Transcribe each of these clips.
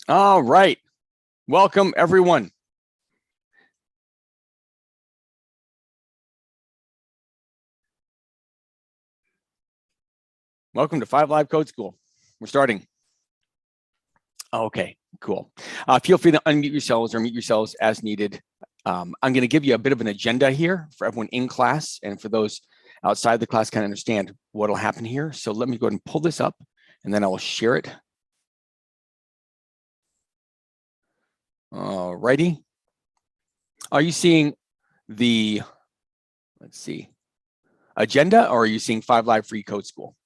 All right. Welcome, everyone. Welcome to 5 Live Code School. We're starting. Okay, cool. Feel free to unmute yourselves or mute yourselves as needed. I'm going to give you a bit of an agenda here for everyone in class and for those outside the class can understand what will happen here. So let me go ahead and pull this up and then I will share it. All righty. Are you seeing the, let's see, agenda, or are you seeing 5 Live Free Code School?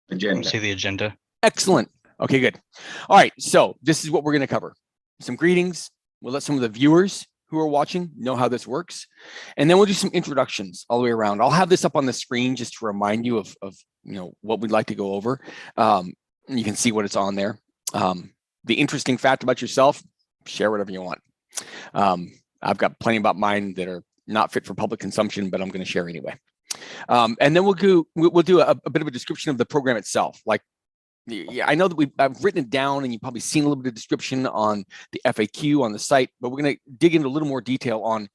Agenda. See the agenda. Excellent. Okay, good. All right, so this is what we're going to cover. Some greetings. We'll let some of the viewers who are watching know how this works. And then we'll do some introductions all the way around. I'll have this up on the screen just to remind you of what we'd like to go over. You can see what it's on there. The interesting fact about yourself, share whatever you want. I've got plenty about mine that are not fit for public consumption, but I'm going to share anyway. And then we'll do a bit of a description of the program itself. Like, I know that I've written it down and you've probably seen a little bit of description on the FAQ on the site, but we're going to dig into a little more detail on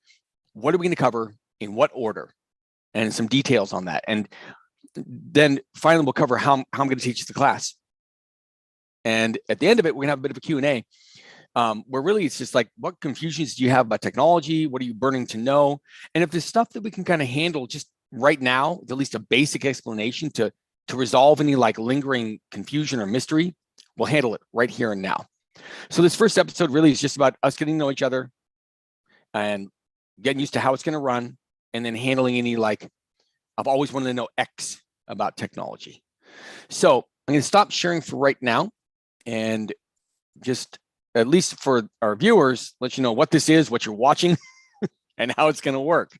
what are we going to cover, in what order, and some details on that. And then finally, we'll cover how I'm going to teach the class. And at the end of it, we're going to have a bit of a Q&A where really it's just like, what confusions do you have about technology? What are you burning to know? And if there's stuff that we can kind of handle just right now, at least a basic explanation to resolve any like lingering confusion or mystery, we'll handle it right here and now. So this first episode really is just about us getting to know each other and getting used to how it's going to run, and then handling any like, I've always wanted to know X about technology. So I'm going to stop sharing for right now and just, at least for our viewers, let you know what this is, what you're watching, and how it's going to work.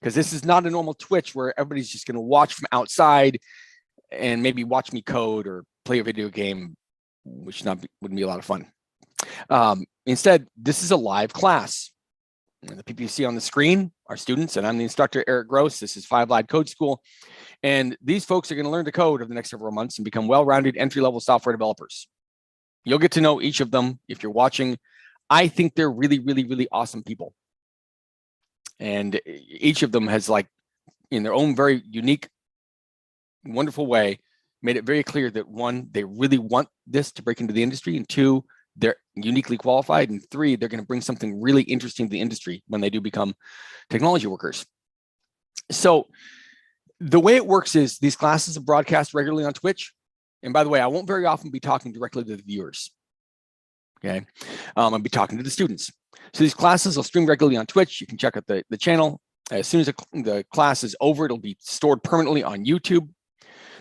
Because this is not a normal Twitch where everybody's just going to watch from outside and maybe watch me code or play a video game, which wouldn't be a lot of fun. Instead, this is a live class. And the people you see on the screen are students, and I'm the instructor, Eric Gross. This is 5 Live Code School. And these folks are going to learn to code over the next several months and become well-rounded entry-level software developers. You'll get to know each of them if you're watching. I think they're really, really, really awesome people. And each of them has, like, in their own very unique, wonderful way, made it very clear that 1, they really want this to break into the industry, and 2, they're uniquely qualified, and 3, they're going to bring something really interesting to the industry when they do become technology workers. So the way it works is these classes are broadcast regularly on Twitch. And by the way, I won't very often be talking directly to the viewers. Okay, I'll be talking to the students. So these classes will stream regularly on Twitch. You can check out the channel. As soon as the class is over, it'll be stored permanently on YouTube.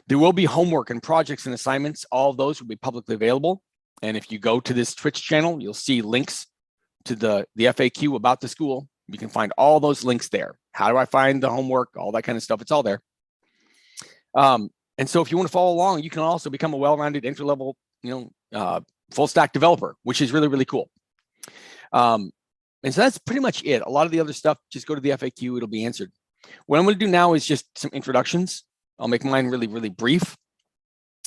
There will be homework and projects and assignments. All of those will be publicly available. And if you go to this Twitch channel, you'll see links to the FAQ about the school. You can find all those links there. How do I find the homework? All that kind of stuff. It's all there. And so if you want to follow along, you can also become a well-rounded entry-level, full stack developer, which is really, really cool. And so that's pretty much it. A lot of the other stuff, just go to the FAQ, it'll be answered. What I'm going to do now is just some introductions. I'll make mine really, really brief.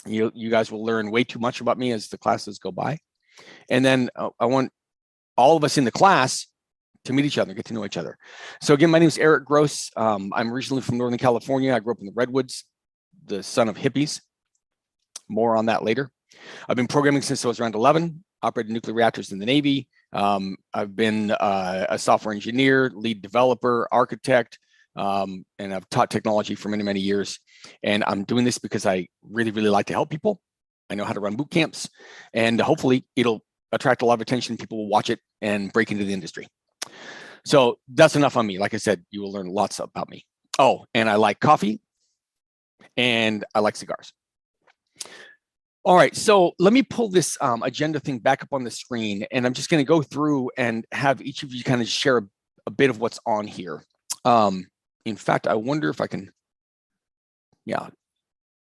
You guys will learn way too much about me as the classes go by. And then I want all of us in the class to meet each other, get to know each other. So again, my name is Eric Gross. I'm originally from Northern California. I grew up in the Redwoods, the son of hippies. More on that later. I've been programming since I was around 11, operated nuclear reactors in the Navy. I've been a software engineer, lead developer, architect, and I've taught technology for many, many years. And I'm doing this because I really, really like to help people. I know how to run boot camps, and hopefully it'll attract a lot of attention. People will watch it and break into the industry. So that's enough on me. Like I said, you will learn lots about me. Oh, and I like coffee and I like cigars. All right, so let me pull this agenda thing back up on the screen, and I'm just going to go through and have each of you kind of share a bit of what's on here. In fact, I wonder if I can,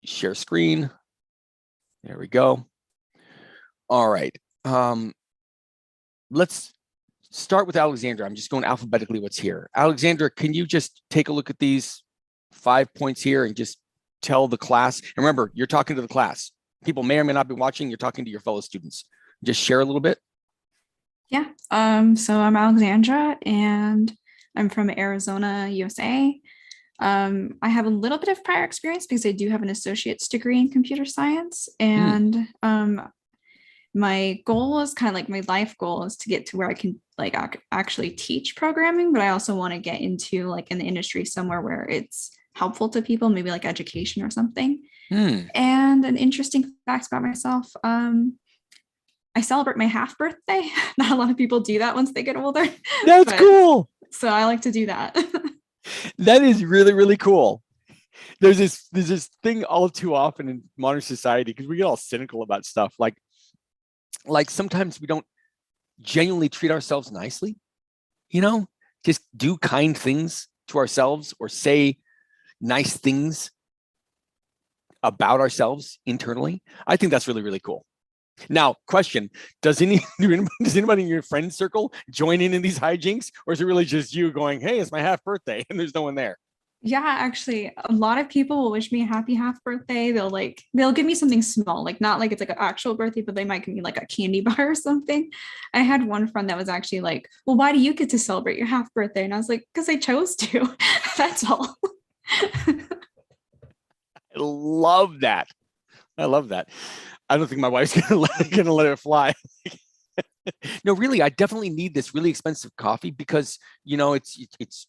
share screen. There we go. All right, let's start with Alexandria. I'm just going alphabetically what's here. Alexandra, can you just take a look at these 5 points here and just tell the class? And remember, you're talking to the class. People may or may not be watching. You're talking to your fellow students. Just share a little bit. Yeah. So I'm Alexandria and I'm from Arizona, USA. I have a little bit of prior experience because I do have an associate's degree in computer science. And my goal is kind of like my life goal is to get to where I can like actually teach programming, but I also want to get into like in the industry somewhere where it's helpful to people, maybe like education or something. And an interesting fact about myself, I celebrate my half birthday. Not a lot of people do that once they get older. That's cool. So I like to do that. That is really, really cool. There's this thing all too often in modern society because we get all cynical about stuff. Like sometimes we don't genuinely treat ourselves nicely, just do kind things to ourselves or say nice things about ourselves internally. I think that's really, really cool. Now, question, does anybody in your friend circle join in these hijinks, or is it really just you going, hey, it's my half birthday and there's no one there? Yeah, actually, a lot of people will wish me a happy half birthday. They'll give me something small, like not like it's like an actual birthday, but they might give me like a candy bar or something. I had one friend that was actually like, well, why do you get to celebrate your half birthday? And I was like, because I chose to. That's all. I love that. I don't think my wife's gonna let it fly. No, really, I definitely need this really expensive coffee because it's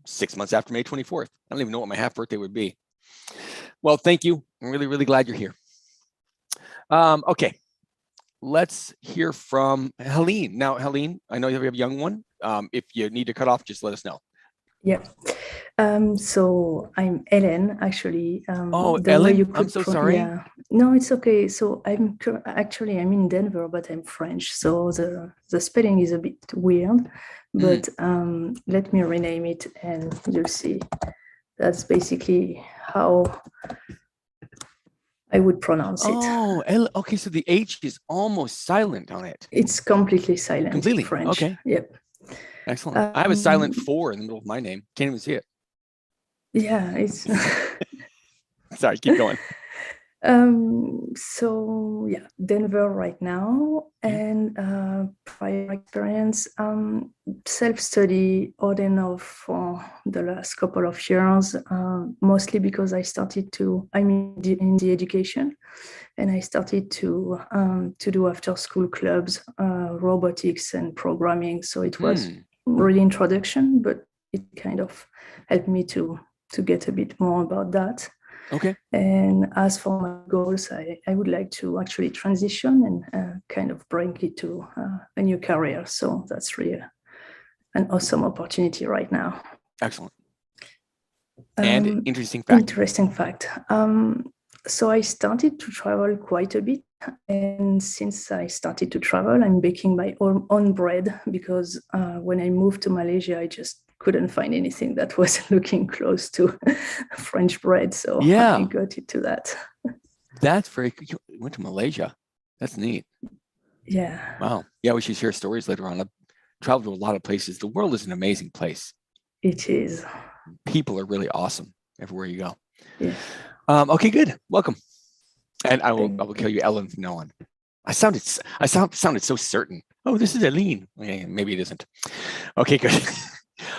6 months after May 24th. I don't even know what my half birthday would be. Well, thank you. I'm really, really glad you're here. Okay, let's hear from Helene. Now, Helene, I know you have a young one. If you need to cut off, just let us know. Yeah. So I'm Ellen, actually. Ellen, I'm so sorry. Yeah. No, it's okay. So I'm in Denver, but I'm French. So the spelling is a bit weird, but let me rename it and you'll see. That's basically how I would pronounce it. Oh, okay. So the H is almost silent on it. It's completely silent. Completely. French. Okay. Yep. Excellent. I have a silent 4 in the middle of my name. Can't even see it. Yeah, it's sorry, keep going. So yeah, Denver right now, and prior experience, self-study on and off for the last couple of years, mostly because I'm in the education, and I started to do after-school clubs, robotics and programming. So it was really introduction, but it kind of helped me to get a bit more about that. Okay. And as for my goals, I would like to actually transition and kind of bring it to a new career. So that's really an awesome opportunity right now. Excellent. And interesting fact. So I started to travel quite a bit. And since I started to travel, I'm baking my own bread because when I moved to Malaysia, I just couldn't find anything that was looking close to French bread. So I got into that. That's very cool. You went to Malaysia. That's neat. Yeah. Wow. Yeah, we should share stories later on. I've traveled to a lot of places. The world is an amazing place. It is. People are really awesome everywhere you go. Yeah. Okay, good. Welcome. And I will call you Ellen from now on. I sounded so certain. Oh, this is Eileen. Okay, maybe it isn't. Okay, good.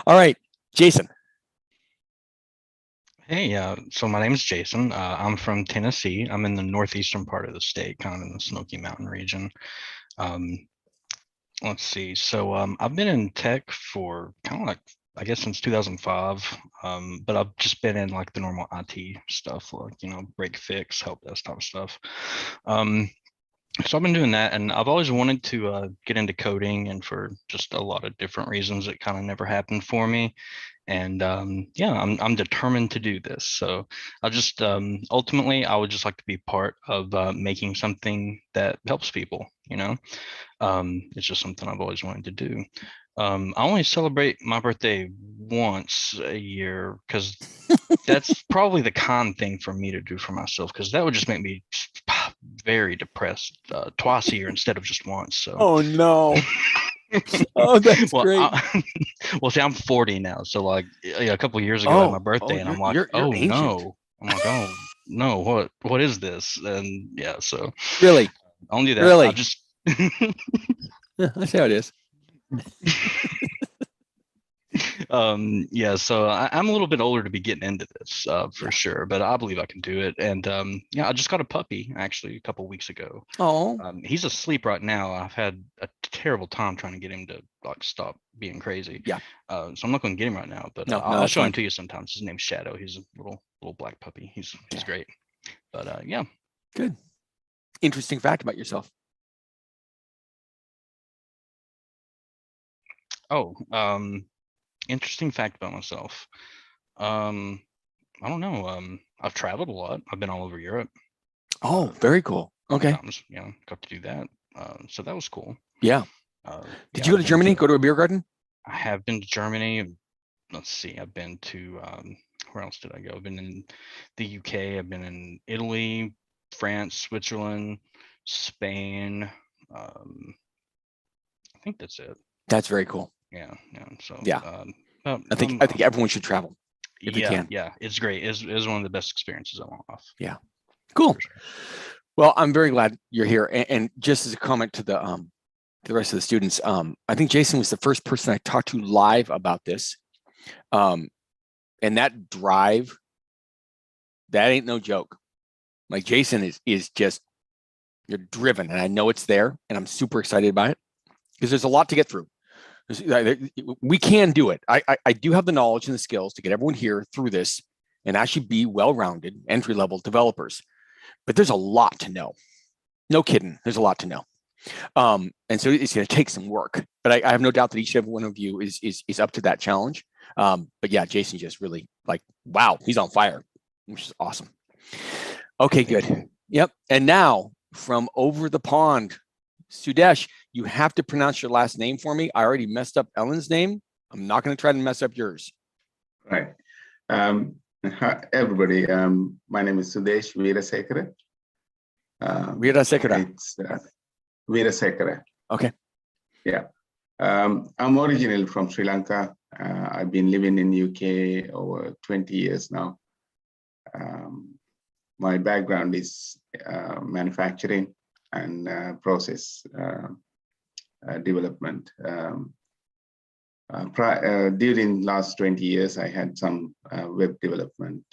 All right, Jason. Hey, so my name is Jason. I'm from Tennessee. I'm in the northeastern part of the state, kind of in the Smoky Mountain region. Let's see. So I've been in tech for kind of like, I guess, since 2005. But I've just been in like the normal IT stuff, like, break, fix, help desk type of stuff. So I've been doing that, and I've always wanted to get into coding, and for just a lot of different reasons, it kind of never happened for me. And I'm determined to do this. So I'll just ultimately, I would just like to be part of making something that helps people. It's just something I've always wanted to do. I only celebrate my birthday once a year because that's probably the con thing for me to do for myself, because that would just make me very depressed twice a year instead of just once. So. Oh no. Oh, that's great. See, I'm 40 now, so like a couple of years ago, I had my birthday, and I'm like, oh no. I'm like, oh no, what is this? And yeah, so Really? I don't do that. Really? I just That's how it is. yeah, so I'm a little bit older to be getting into this for Yeah. sure, but I believe I can do it. And yeah, I just got a puppy actually a couple weeks ago. Oh, He's asleep right now. I've had a terrible time trying to get him to like stop being crazy. Yeah. So I'm not going to get him right now, but No, I'll that's show him fine. to you sometimes. His name's Shadow. He's a little black puppy. He's Yeah. great. But yeah. Good. Interesting fact about yourself. Oh, interesting fact about myself. I don't know. I've traveled a lot. I've been all over Europe. Oh, very cool. Okay. Times, got to do that. So that was cool. Yeah. Did you go to I've been Germany? Go to a beer garden? I have been to Germany. Let's see. I've been to where else did I go? I've been in the UK. I've been in Italy, France, Switzerland, Spain. I think that's it. That's very cool. Yeah. So Yeah. I think everyone should travel if they can. Yeah, it's great. It's one of the best experiences I'm off. Yeah. Cool. For sure. Well, I'm very glad you're here. And just as a comment to the rest of the students, I think Jason was the first person I talked to live about this. And that drive, that ain't no joke. Like Jason is just, you're driven, and I know it's there, and I'm super excited about it because there's a lot to get through. We can do it. I do have the knowledge and the skills to get everyone here through this and actually be well-rounded entry-level developers. But there's a lot to know. No kidding. There's a lot to know. And so it's going to take some work. But I have no doubt that each and every one of you is up to that challenge. But yeah, Jason just really like, wow, he's on fire, which is awesome. Okay, good. Yep. And now from over the pond, Sudesh, you have to pronounce your last name for me. I already messed up Ellen's name. I'm not going to try to mess up yours. Right. Hi, everybody. My name is Sudesh Veerasekara. Veerasekara. It's Veerasekara. Okay. Yeah. I'm originally from Sri Lanka. I've been living in UK over 20 years now. My background is manufacturing and process development. During last 20 years, I had some web development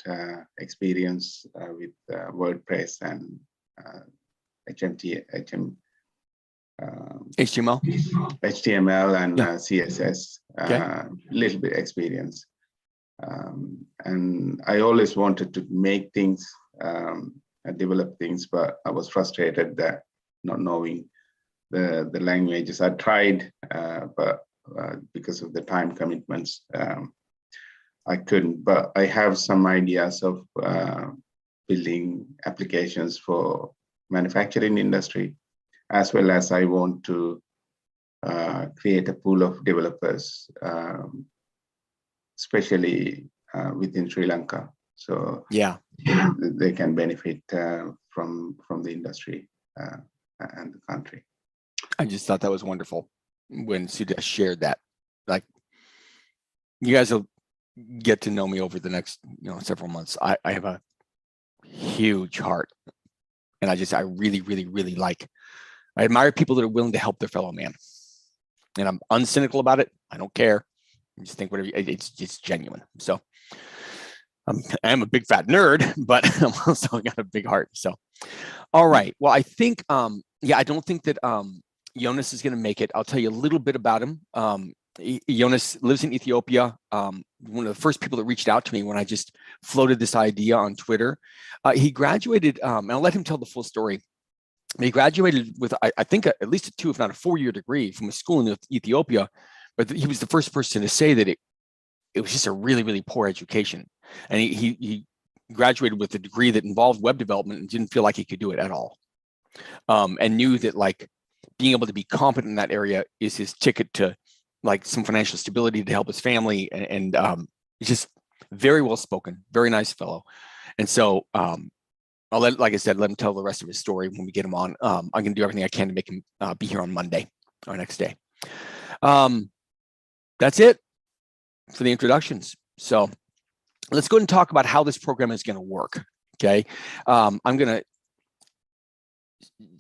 experience with WordPress and HTML and CSS, little bit experience. And I always wanted to make things, develop things, but I was frustrated that not knowing the languages. I tried, but because of the time commitments, I couldn't. But I have some ideas of building applications for manufacturing industry, as well as I want to create a pool of developers, especially within Sri Lanka, so they can benefit from the industry and the country. I just thought that was wonderful when Sudesh shared that. Like, you guys will get to know me over the next several months. I have a huge heart, and I really, really, really I admire people that are willing to help their fellow man, and I'm uncynical about it. I don't care. I just think whatever, it's genuine. So I'm a big fat nerd, but I'm also got a big heart. So, all right. Well, I think, I don't think that Jonas is going to make it. I'll tell you a little bit about him. Jonas lives in Ethiopia. One of the first people that reached out to me when I just floated this idea on Twitter. He graduated, and I'll let him tell the full story. He graduated with, I think, at least a 2, if not a 4-year degree from a school in Ethiopia. But he was the first person to say that it was just a really, really poor education. And he graduated with a degree that involved web development and didn't feel like he could do it at all. And knew that like being able to be competent in that area is his ticket to like some financial stability to help his family. And he's just very well spoken, very nice fellow. And so I'll like I said, let him tell the rest of his story when we get him on. I'm going to do everything I can to make him be here on Monday, our next day. That's it for the introductions. So let's go ahead and talk about how this program is going to work. Okay. I'm going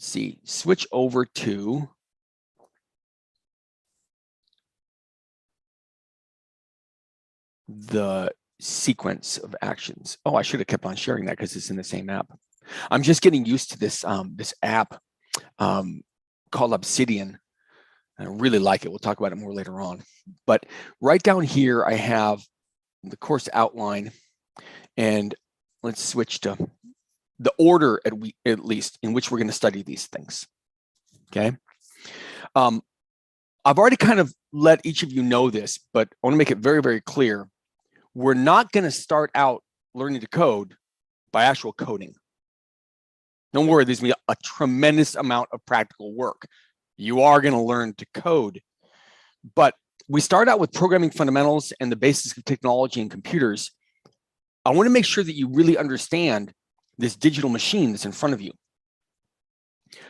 to switch over to the sequence of actions. Oh, I should have kept on sharing that because it's in the same app. I'm just getting used to this this app called Obsidian. I really like it. We'll talk about it more later on. But right down here, I have the course outline, and let's switch to the order at least in which we're going to study these things. Okay. I've already kind of let each of you know this, but I want to make it very, very clear. We're not going to start out learning to code by actual coding. Don't worry, there's going to be a tremendous amount of practical work. You are going to learn to code, but we start out with programming fundamentals and the basics of technology and computers. I want to make sure that you really understand this digital machine that's in front of you,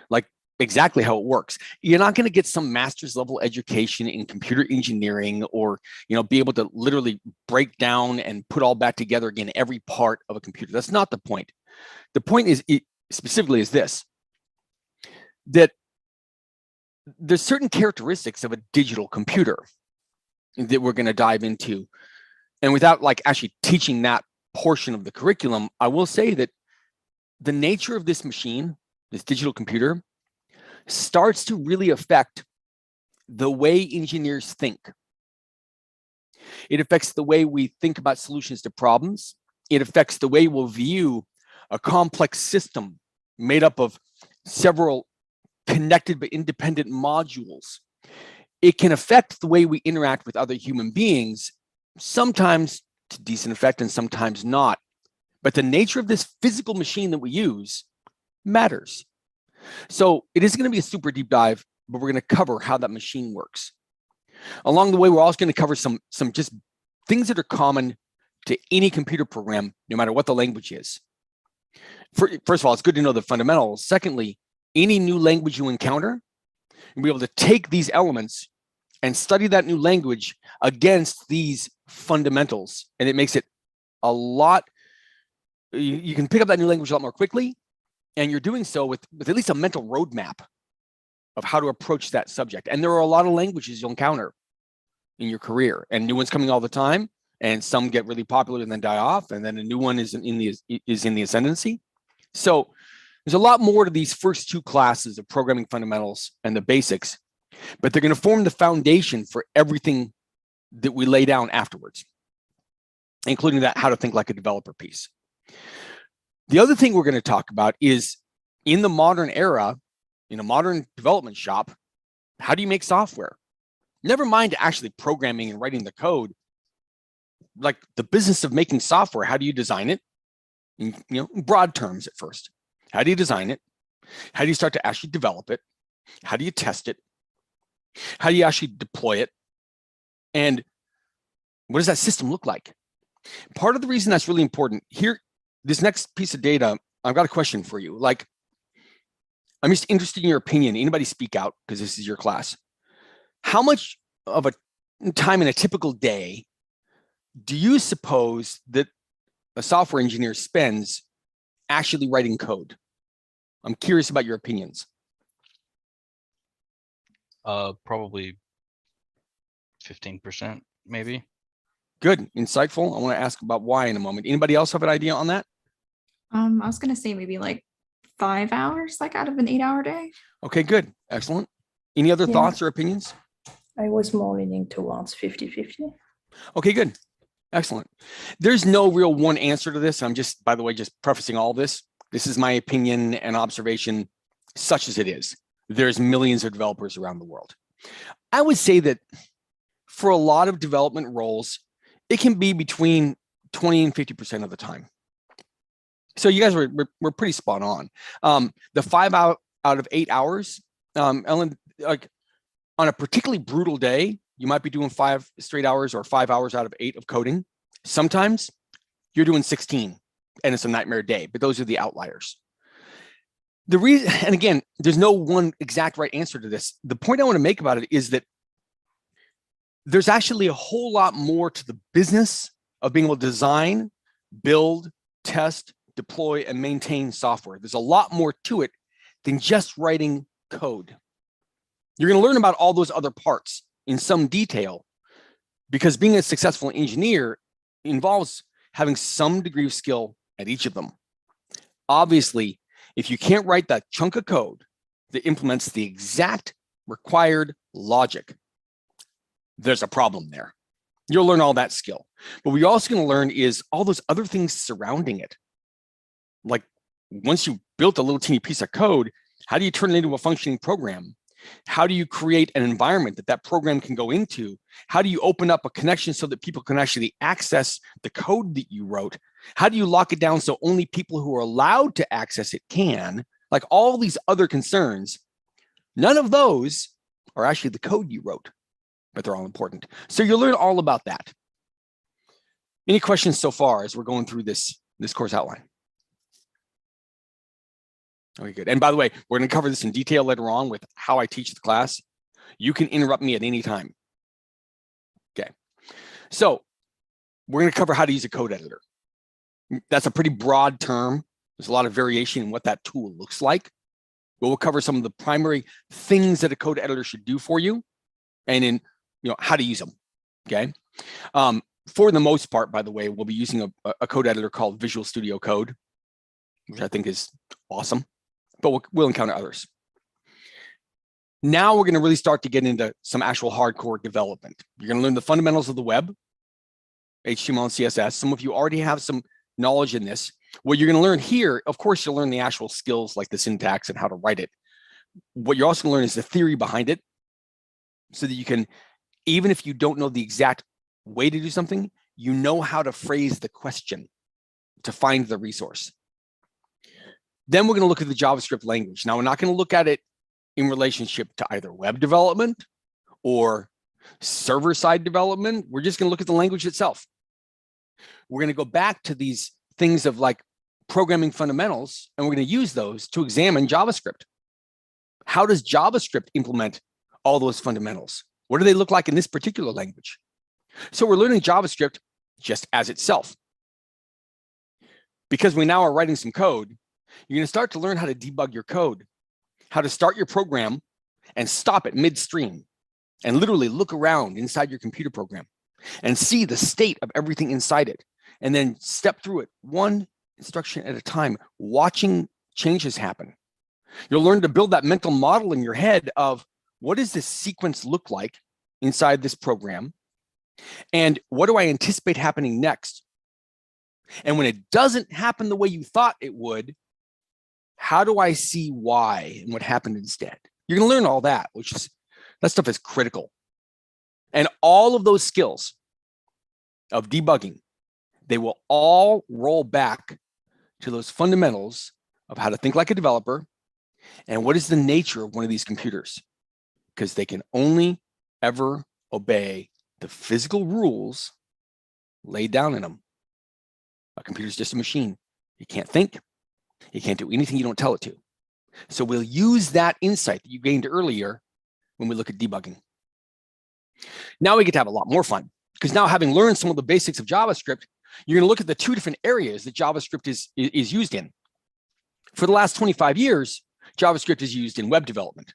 like exactly how it works. You're not going to get some master's level education in computer engineering, or be able to literally break down and put all back together again every part of a computer. That's not the point. The point is specifically is this, that there's certain characteristics of a digital computer that we're going to dive into. And without actually teaching that portion of the curriculum, I will say that the nature of this machine, this digital computer, starts to really affect the way engineers think. It affects the way we think about solutions to problems. It affects the way we'll view a complex system made up of several connected but independent modules. It can affect the way we interact with other human beings, sometimes to decent effect and sometimes not. But the nature of this physical machine that we use matters. So it isn't going to be a super deep dive, but we're going to cover how that machine works. Along the way, we're also going to cover some just things that are common to any computer program, no matter what the language is. First of all, it's good to know the fundamentals. Secondly, any new language you encounter, you'll be able to take these elements and study that new language against these fundamentals. And it makes it a lot, you can pick up that new language a lot more quickly. And you're doing so with at least a mental roadmap of how to approach that subject. And there are a lot of languages you'll encounter in your career, and new ones coming all the time. And some get really popular and then die off. And then a new one is in the ascendancy. So there's a lot more to these first two classes of programming fundamentals and the basics, but they're going to form the foundation for everything that we lay down afterwards, including that how to think like a developer piece. The other thing we're going to talk about is, in the modern era, in a modern development shop, how do you make software? Never mind actually programming and writing the code, like the business of making software. How do you design it? In broad terms at first. How do you design it? How do you start to actually develop it? How do you test it? How do you actually deploy it? And what does that system look like? Part of the reason that's really important here, this next piece of data, I've got a question for you. I'm just interested in your opinion. Anybody speak out, because this is your class. How much of a time in a typical day do you suppose that a software engineer spends actually writing code? I'm curious about your opinions. Probably 15%, maybe. Good, insightful. I want to ask about why in a moment. Anybody else have an idea on that? I was going to say maybe 5 hours, out of an 8-hour day. Okay, good. Excellent. Any other thoughts or opinions? I was more leaning towards 50-50. Okay, good. Excellent. There's no real one answer to this. I'm just, by the way, just prefacing all this. This is my opinion and observation, such as it is. There's millions of developers around the world. I would say that for a lot of development roles, it can be between 20 and 50% of the time. So you guys were pretty spot on. The 5 out of 8 hours, Ellen, on a particularly brutal day, you might be doing 5 straight hours or 5 hours out of 8 of coding. Sometimes you're doing 16 and it's a nightmare day, but those are the outliers. The reason, and again, there's no one exact right answer to this. The point I want to make about it is that there's actually a whole lot more to the business of being able to design, build, test, deploy, and maintain software. There's a lot more to it than just writing code. You're going to learn about all those other parts in some detail, because being a successful engineer involves having some degree of skill at each of them. Obviously, if you can't write that chunk of code that implements the exact required logic, there's a problem there. You'll learn all that skill. But what you're also going to learn is all those other things surrounding it. Like once you built a little teeny piece of code, how do you turn it into a functioning program? How do you create an environment that that program can go into? How do you open up a connection so that people can actually access the code that you wrote? How do you lock it down so only people who are allowed to access it can? Like all these other concerns, none of those are actually the code you wrote, but they're all important. So you'll learn all about that. Any questions so far as we're going through this course outline? Okay, good. And by the way, we're going to cover this in detail later on with how I teach the class. You can interrupt me at any time. Okay. So we're going to cover how to use a code editor. That's a pretty broad term. There's a lot of variation in what that tool looks like. But we'll cover some of the primary things that a code editor should do for you, and in how to use them. Okay. For the most part, by the way, we'll be using a code editor called Visual Studio Code, which I think is awesome. But we'll encounter others. Now we're going to really start to get into some actual hardcore development. You're going to learn the fundamentals of the web, HTML and CSS. Some of you already have some knowledge in this. What you're going to learn here, of course, you'll learn the actual skills like the syntax and how to write it. What you're also going to learn is the theory behind it, so that you can, even if you don't know the exact way to do something, you know how to phrase the question to find the resource. Then we're going to look at the JavaScript language. Now, we're not going to look at it in relationship to either web development or server-side development. We're just going to look at the language itself. We're going to go back to these things of like programming fundamentals, and we're going to use those to examine JavaScript. How does JavaScript implement all those fundamentals? What do they look like in this particular language? So we're learning JavaScript just as itself. Because we now are writing some code, you're going to start to learn how to debug your code, how to start your program and stop it midstream, and literally look around inside your computer program and see the state of everything inside it, and then step through it one instruction at a time, watching changes happen. You'll learn to build that mental model in your head of what does this sequence look like inside this program, and what do I anticipate happening next? And when it doesn't happen the way you thought it would, how do I see why and what happened instead? You're going to learn all that, that stuff is critical. And all of those skills of debugging, they will all roll back to those fundamentals of how to think like a developer and what is the nature of one of these computers, because they can only ever obey the physical rules laid down in them. A computer's just a machine. It can't think. It can't do anything you don't tell it to. So we'll use that insight that you gained earlier when we look at debugging. Now we get to have a lot more fun, because now, having learned some of the basics of JavaScript, you're going to look at the two different areas that JavaScript is used in. For the last 25 years, JavaScript is used in web development.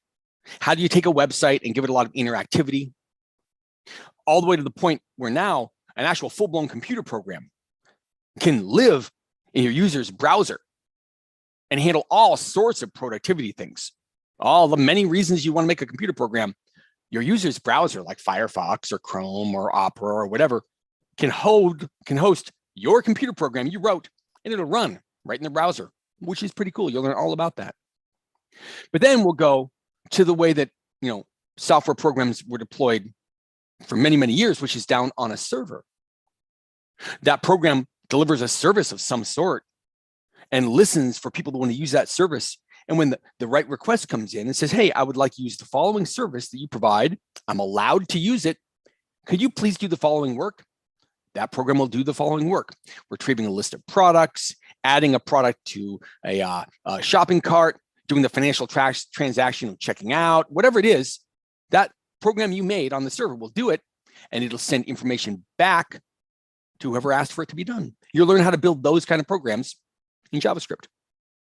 How do you take a website and give it a lot of interactivity? All the way to the point where now an actual full-blown computer program can live in your user's browser and handle all sorts of productivity things. All the many reasons you want to make a computer program, your user's browser, like Firefox or Chrome or Opera or whatever, can host your computer program you wrote, and it'll run right in the browser, which is pretty cool. You'll learn all about that. But then we'll go to the way that software programs were deployed for many, many years, which is down on a server. That program delivers a service of some sort and listens for people that want to use that service. And when the right request comes in and says, hey, I would like to use the following service that you provide, I'm allowed to use it, could you please do the following work? That program will do the following work: retrieving a list of products, adding a product to a shopping cart, doing the financial transaction of checking out, whatever it is, that program you made on the server will do it, and it'll send information back to whoever asked for it to be done. You'll learn how to build those kind of programs in JavaScript,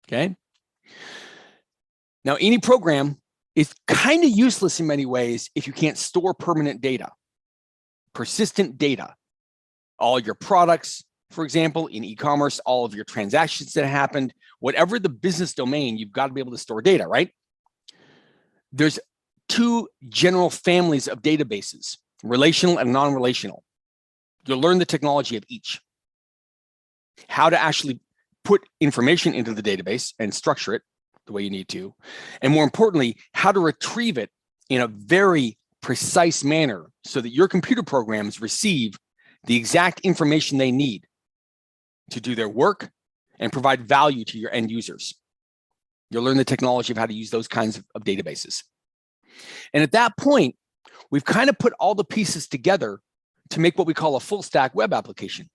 okay? Now, any program is kind of useless in many ways if you can't store permanent data, persistent data. All your products, for example, in e-commerce, all of your transactions that happened, whatever the business domain, you've got to be able to store data, right? There's two general families of databases, relational and non-relational. You'll learn the technology of each. How to actually put information into the database and structure it the way you need to. And more importantly, how to retrieve it in a very precise manner so that your computer programs receive the exact information they need to do their work and provide value to your end users. You'll learn the technology of how to use those kinds of databases. And at that point, we've kind of put all the pieces together to make what we call a full stack web application.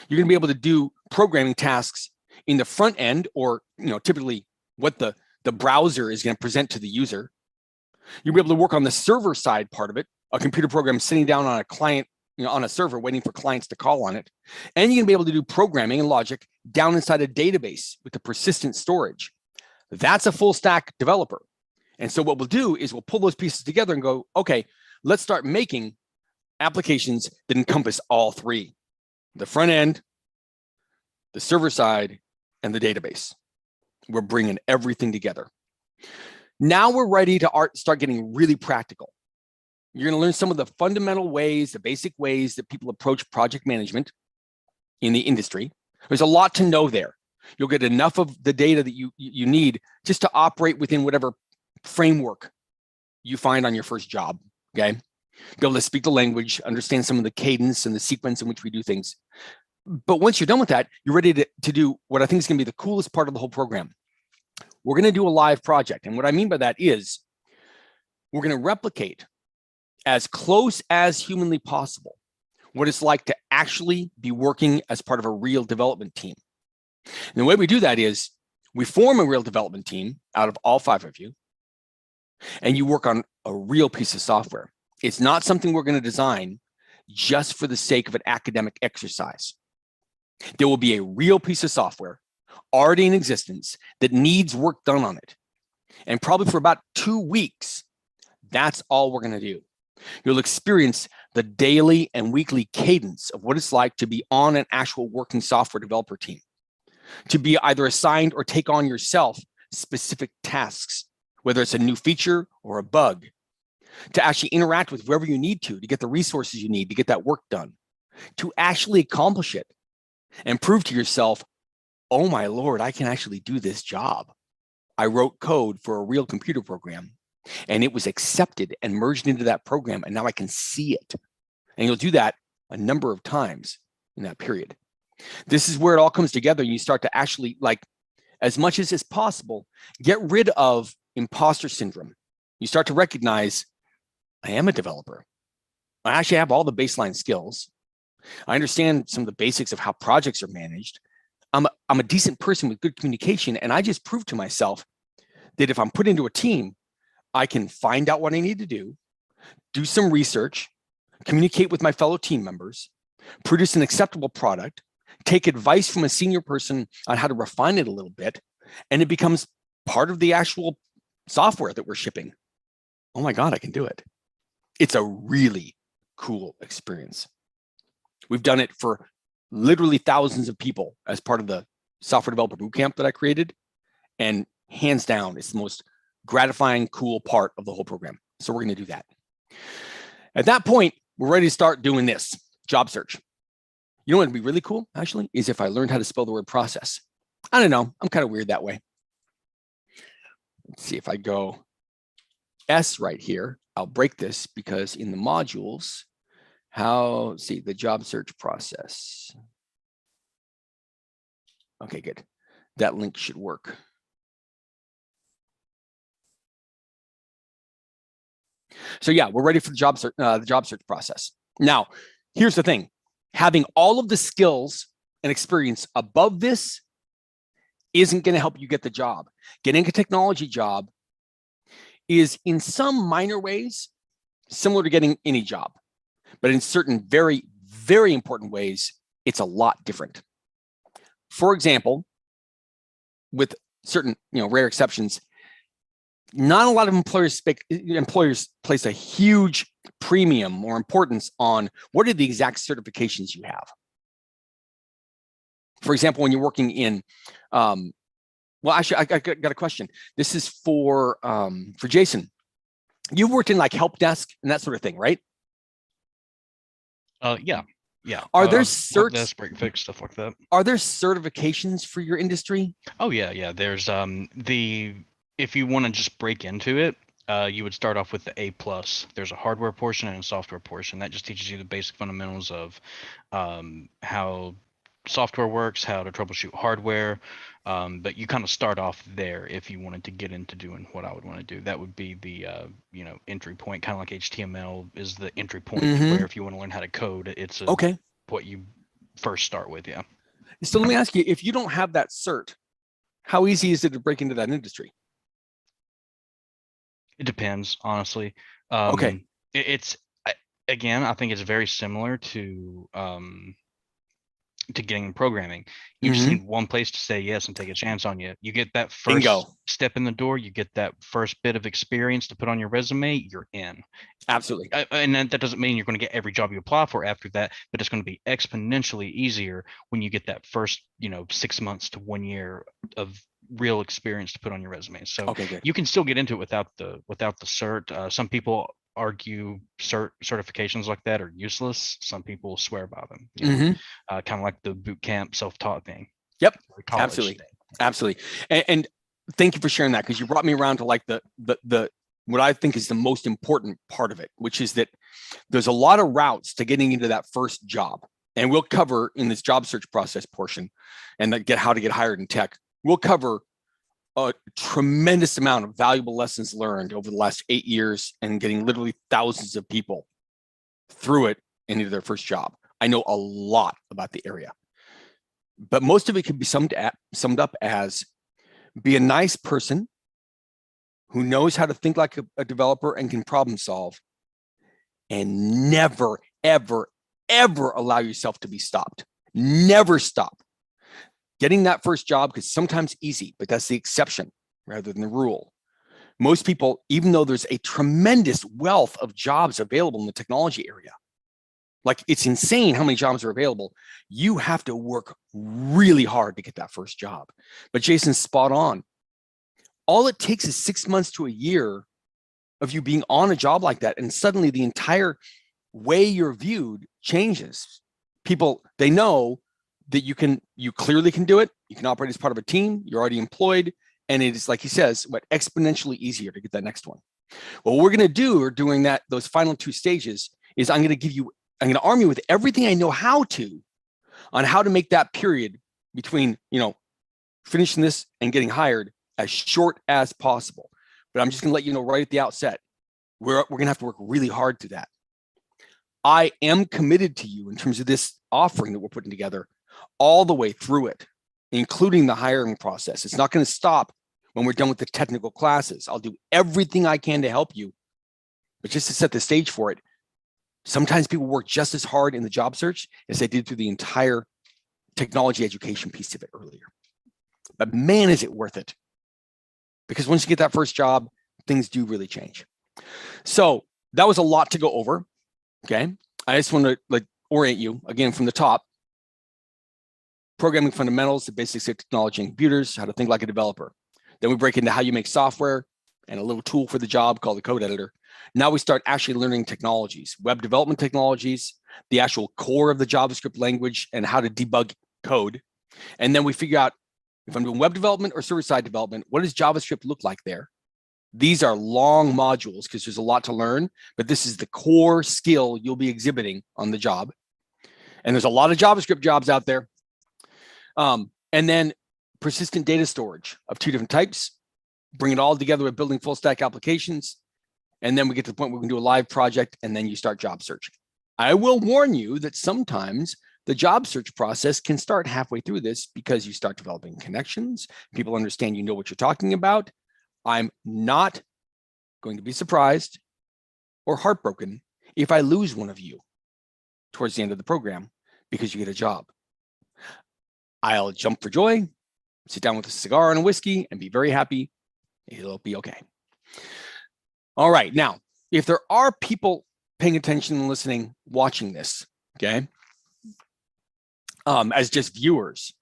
You're going to be able to do programming tasks in the front end, or typically what the browser is going to present to the user. You'll be able to work on the server side part of it, a computer program sitting down on a client, on a server waiting for clients to call on it. And you're going to be able to do programming and logic down inside a database with the persistent storage. That's a full stack developer. And so what we'll do is we'll pull those pieces together and go, okay, let's start making applications that encompass all three: the front end, the server side, and the database. We're bringing everything together. Now we're ready to start getting really practical. You're going to learn some of the fundamental ways, the basic ways that people approach project management in the industry. There's a lot to know there. You'll get enough of the data that you need just to operate within whatever framework you find on your first job, okay? Be able to speak the language, understand some of the cadence and the sequence in which we do things. But once you're done with that, you're ready to do what I think is going to be the coolest part of the whole program. We're going to do a live project. And what I mean by that is we're going to replicate as close as humanly possible what it's like to actually be working as part of a real development team. And the way we do that is we form a real development team out of all 5 of you, and you work on a real piece of software. It's not something we're going to design just for the sake of an academic exercise. There will be a real piece of software already in existence that needs work done on it. And probably for about 2 weeks, that's all we're going to do. You'll experience the daily and weekly cadence of what it's like to be on an actual working software developer team, to be either assigned or take on yourself specific tasks, whether it's a new feature or a bug, to actually interact with whoever you need to get the resources you need to get that work done, to actually accomplish it and prove to yourself, oh my Lord, I can actually do this job. I wrote code for a real computer program and it was accepted and merged into that program, and now I can see it. And you'll do that a number of times in that period. This is where it all comes together. You start to actually, as much as is possible, get rid of imposter syndrome. You start to recognize, I am a developer. I actually have all the baseline skills. I understand some of the basics of how projects are managed. I'm a decent person with good communication, and I just proved to myself that if I'm put into a team, I can find out what I need to do some research, communicate with my fellow team members, produce an acceptable product, take advice from a senior person on how to refine it a little bit, and it becomes part of the actual software that we're shipping. Oh my God, I can do it. It's a really cool experience. We've done it for literally thousands of people as part of the software developer bootcamp that I created. And hands down, it's the most gratifying, cool part of the whole program. So we're going to do that. At that point, we're ready to start doing this job search. You know what would be really cool, actually, is if I learned how to spell the word process. I don't know. I'm kind of weird that way. Let's see if I go S right here. I'll break this because in the modules, the job search process. Okay, good. That link should work. So yeah, we're ready for the job search process. Now, here's the thing. Having all of the skills and experience above this isn't going to help you get the job. Getting a technology job is in some minor ways similar to getting any job, but in certain very, very important ways, it's a lot different. For example, with certain, rare exceptions, not a lot of employers place a huge premium or importance on what are the exact certifications you have. For example, when you're working in, well, actually, I got a question. This is for Jason. You've worked in like help desk and that sort of thing, right? Yeah. Are there help desk, break fix, stuff like that. Are there certifications for your industry? Oh yeah. There's if you want to just break into it, you would start off with the A+. There's a hardware portion and a software portion that just teaches you the basic fundamentals of how software works, how to troubleshoot hardware. But you kind of start off there if you wanted to get into doing what I would want to do. That would be the entry point, kind of like HTML is the entry point where if you want to learn how to code, it's what you first start with. Yeah. So let me ask you, if you don't have that cert, how easy is it to break into that industry? It depends, honestly. It's again, I think it's very similar to getting in programming. You just need one place to say yes and take a chance on you. You get that first step in the door, you get that first bit of experience to put on your resume, you're in. Absolutely. And that doesn't mean you're going to get every job you apply for after that, but it's going to be exponentially easier when you get that first 6 months to 1 year of real experience to put on your resume. So you can still get into it without the cert. Some people argue certifications like that are useless. Some people swear by them, kind of like the boot camp self-taught thing. Yep, absolutely. And thank you for sharing that, because you brought me around to like the what I think is the most important part of it, which is that there's a lot of routes to getting into that first job. And we'll cover in this job search process portion and how to get hired in tech. We'll cover a tremendous amount of valuable lessons learned over the last 8 years and getting literally thousands of people through it into their first job. I know a lot about the area, but most of it can be summed up as be a nice person who knows how to think like a developer and can problem solve, and never, ever, ever allow yourself to be stopped. Never stop. Getting that first job, because sometimes easy, but that's the exception rather than the rule. Most people, even though there's a tremendous wealth of jobs available in the technology area, like it's insane how many jobs are available, you have to work really hard to get that first job. But Jason's spot on. All it takes is 6 months to a year of you being on a job like that, and suddenly the entire way you're viewed changes. People, they know that you clearly can do it. You can operate as part of a team. You're already employed. And it is, like he says, exponentially easier to get that next one. What we're going to do during those final 2 stages is I'm going to arm you with everything I know how to on how to make that period between, finishing this and getting hired as short as possible. But I'm just going to let you know right at the outset, we're going to have to work really hard to that. I am committed to you in terms of this offering that we're putting together all the way through it, including the hiring process. It's not going to stop when we're done with the technical classes. I'll do everything I can to help you, but just to set the stage for it, sometimes people work just as hard in the job search as they did through the entire technology education piece of it earlier. But man, is it worth it. Because once you get that first job, things do really change. So that was a lot to go over. Okay. I just want to orient you again from the top. Programming fundamentals, the basics of technology and computers, how to think like a developer. Then we break into how you make software and a little tool for the job called the code editor. Now we start actually learning technologies, web development technologies, the actual core of the JavaScript language, and how to debug code. And then we figure out if I'm doing web development or server-side development, what does JavaScript look like there? These are long modules because there's a lot to learn, but this is the core skill you'll be exhibiting on the job. And there's a lot of JavaScript jobs out there. And then persistent data storage of 2 different types, bring it all together with building full stack applications. And then we get to the point where we can do a live project, and then you start job searching. I will warn you that sometimes the job search process can start halfway through this because you start developing connections. People understand you know what you're talking about. I'm not going to be surprised or heartbroken if I lose one of you towards the end of the program because you get a job. I'll jump for joy sit down with a cigar and a whiskey and be very happy. It'll be okay. All right. Now, if there are people paying attention and listening, watching this, okay, as just viewers,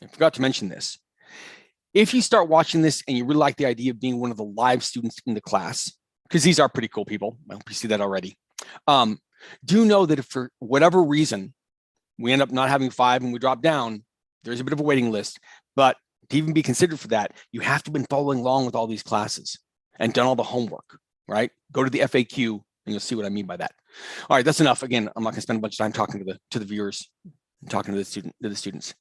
I forgot to mention this. If you start watching this and you really like the idea of being one of the live students in the class, because these are pretty cool people, I hope you see that already, do know that if for whatever reason we end up not having 5 and we drop down, there's a bit of a waiting list. But to even be considered for that, you have to have been following along with all these classes and done all the homework, right? Go to the FAQ and you'll see what I mean by that. All right, that's enough. Again, I'm not going to spend a bunch of time talking to the viewers, and talking to the students.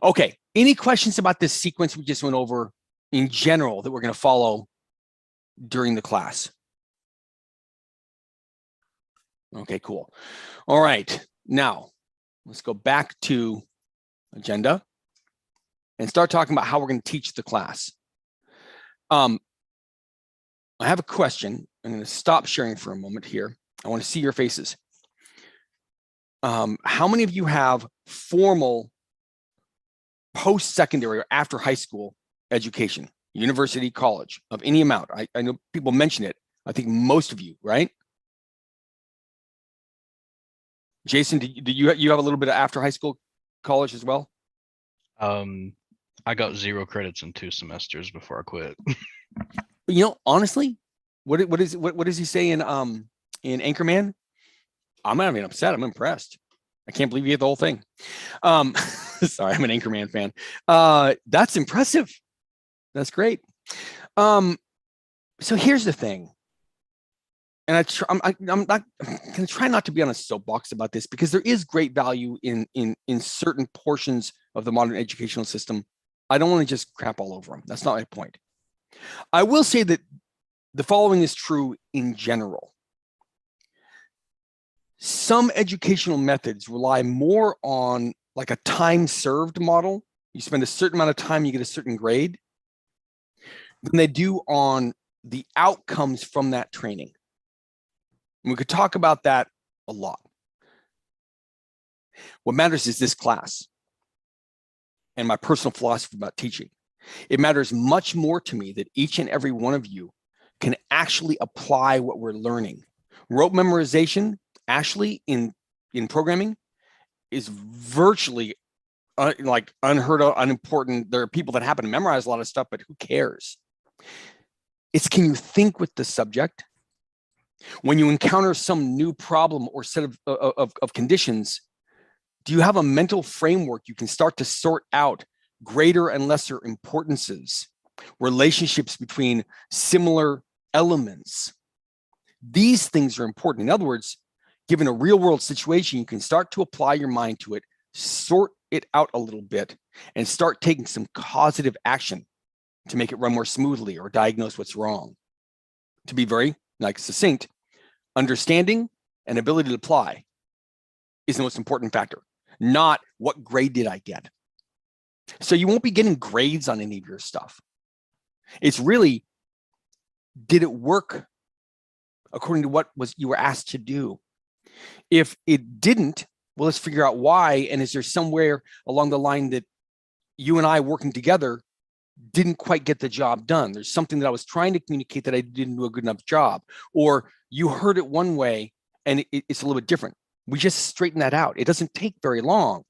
Okay, any questions about this sequence we just went over in general that we're going to follow during the class? Okay, cool. All right, now let's go back to agenda and start talking about how we're going to teach the class. I have a question. I'm going to stop sharing for a moment here. I want to see your faces. How many of you have formal post-secondary or after high school education, university, college of any amount? I know people mention it. I think most of you, right? Jason, do you have a little bit of after high school college as well? I got 0 credits in 2 semesters before I quit. You know, honestly, what does he say in Anchorman? I'm not even upset. I'm impressed. I can't believe you get the whole thing. Sorry, I'm an Anchorman fan. That's impressive. That's great. So here's the thing. And I'm going to try not to be on a soapbox about this, because there is great value in certain portions of the modern educational system. I don't want to just crap all over them. That's not my point. I will say that the following is true in general. Some educational methods rely more on like a time served model. You spend a certain amount of time, you get a certain grade, than they do on the outcomes from that training. And we could talk about that a lot. What matters is this class and my personal philosophy about teaching. It matters much more to me that each and every one of you can actually apply what we're learning. Rote memorization, actually, in programming, is virtually like unheard of, unimportant. There are people that happen to memorize a lot of stuff, but who cares? It's, can you think with the subject? When you encounter some new problem or set of conditions, do you have a mental framework you can start to sort out greater and lesser importances, relationships between similar elements? These things are important. In other words, given a real world situation, you can start to apply your mind to it, sort it out a little bit, and start taking some causative action to make it run more smoothly or diagnose what's wrong. To be very succinct, understanding and ability to apply is the most important factor, not what grade did I get. So you won't be getting grades on any of your stuff. It's really, did it work according to what you were asked to do? If it didn't, well, let's figure out why. And is there somewhere along the line that you and I working together didn't quite get the job done? There's something that I was trying to communicate that I didn't do a good enough job, or you heard it one way and it's a little bit different. We just straighten that out. It doesn't take very long.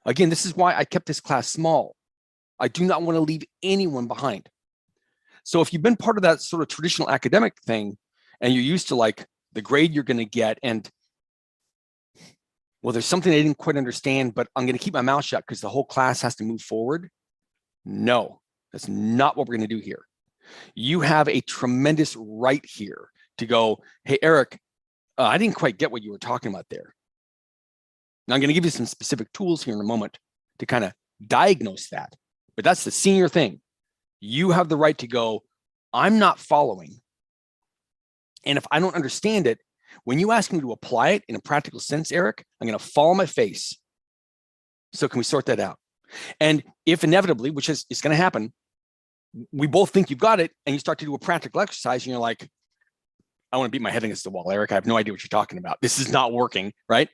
Again, this is why I kept this class small. I do not want to leave anyone behind. So if you've been part of that sort of traditional academic thing and you're used to like the grade you're going to get, and well, there's something I didn't quite understand, but I'm going to keep my mouth shut because the whole class has to move forward. No, that's not what we're going to do here. You have a tremendous right here to go, hey, Eric, I didn't quite get what you were talking about there. Now, I'm going to give you some specific tools here in a moment to kind of diagnose that. But that's the senior thing. You have the right to go, I'm not following. And if I don't understand it, when you ask me to apply it in a practical sense, Eric, I'm going to fall on my face. So can we sort that out? And if inevitably, which is going to happen, we both think you've got it, and you start to do a practical exercise, and you're like, I want to beat my head against the wall, Eric. I have no idea what you're talking about. This is not working, right?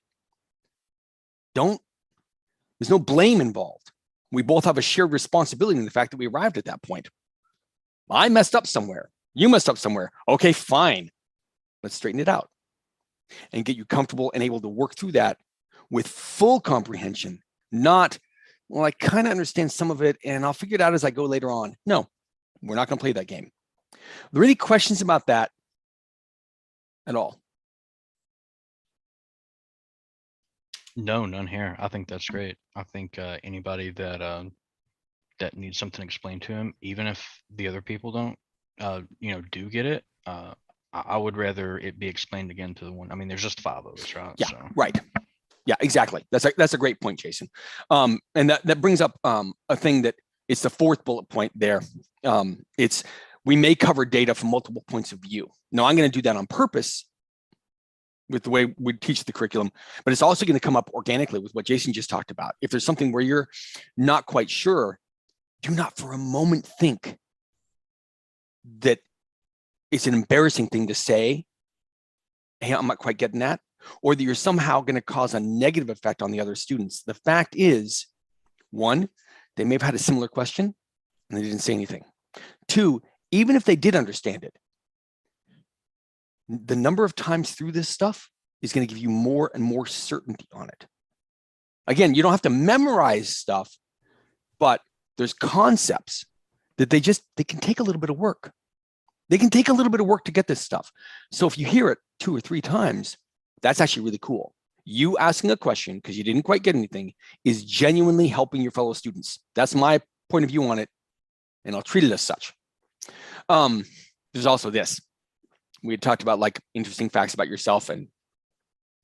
There's no blame involved. We both have a shared responsibility in the fact that we arrived at that point. I messed up somewhere. You messed up somewhere. Okay, fine. Let's straighten it out and get you comfortable and able to work through that with full comprehension, not, well, I kind of understand some of it and I'll figure it out as I go later on. No, we're not going to play that game. Are there any questions about that at all? No, none here. I think that's great. I think anybody that that needs something explained to him, even if the other people don't, do get it. I would rather it be explained again to the one. I mean, there's just 5 of us, right? Yeah, right. Yeah, exactly. That's a great point, Jason. And that brings up a thing that it's the 4th bullet point there. It's we may cover data from multiple points of view. Now, I'm going to do that on purpose with the way we teach the curriculum, but it's also going to come up organically with what Jason just talked about. If there's something where you're not quite sure, do not for a moment think that it's an embarrassing thing to say, hey, I'm not quite getting that, or that you're somehow going to cause a negative effect on the other students. The fact is, 1, they may have had a similar question and they didn't say anything. 2, even if they did understand it, the number of times through this stuff is going to give you more and more certainty on it. Again, you don't have to memorize stuff, but there's concepts that they can take a little bit of work. They can take a little bit of work to get this stuff. So if you hear it 2 or 3 times, that's actually really cool. You asking a question because you didn't quite get anything is genuinely helping your fellow students. That's my point of view on it, and I'll treat it as such. There's also this. We had talked about like interesting facts about yourself and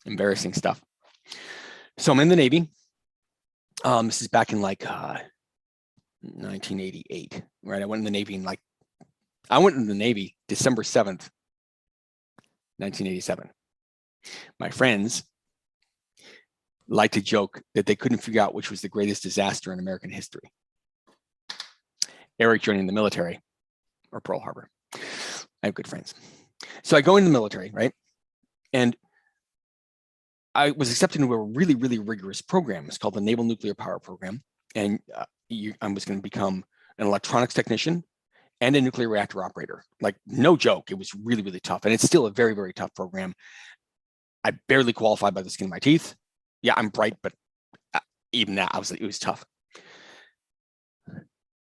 embarrassing stuff. So I'm in the Navy. This is back in like 1988, right? I went in the Navy December 7th, 1987. My friends like to joke that they couldn't figure out which was the greatest disaster in American history. Eric joining the military or Pearl Harbor. I have good friends. So I go into the military, right? And I was accepted into a really, really rigorous program. It's called the Naval Nuclear Power Program. And I was going to become an electronics technician and a nuclear reactor operator. Like, no joke, it was really, really tough. And it's still a very, very tough program. I barely qualified by the skin of my teeth. Yeah, I'm bright, but even that, it was tough.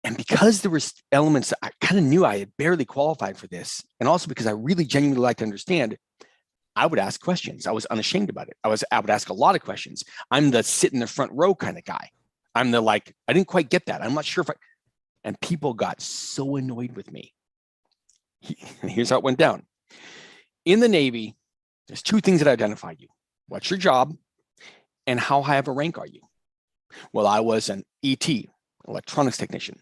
And because there was elements that I kind of knew I had barely qualified for this, and also because I really genuinely like to understand, I would ask questions. I was unashamed about it. I would ask a lot of questions. I'm the sit in the front row kind of guy. I'm the like, I didn't quite get that. I'm not sure if and people got so annoyed with me. Here's how it went down. In the Navy, there's 2 things that identify you. What's your job and how high of a rank are you? Well, I was an ET, electronics technician,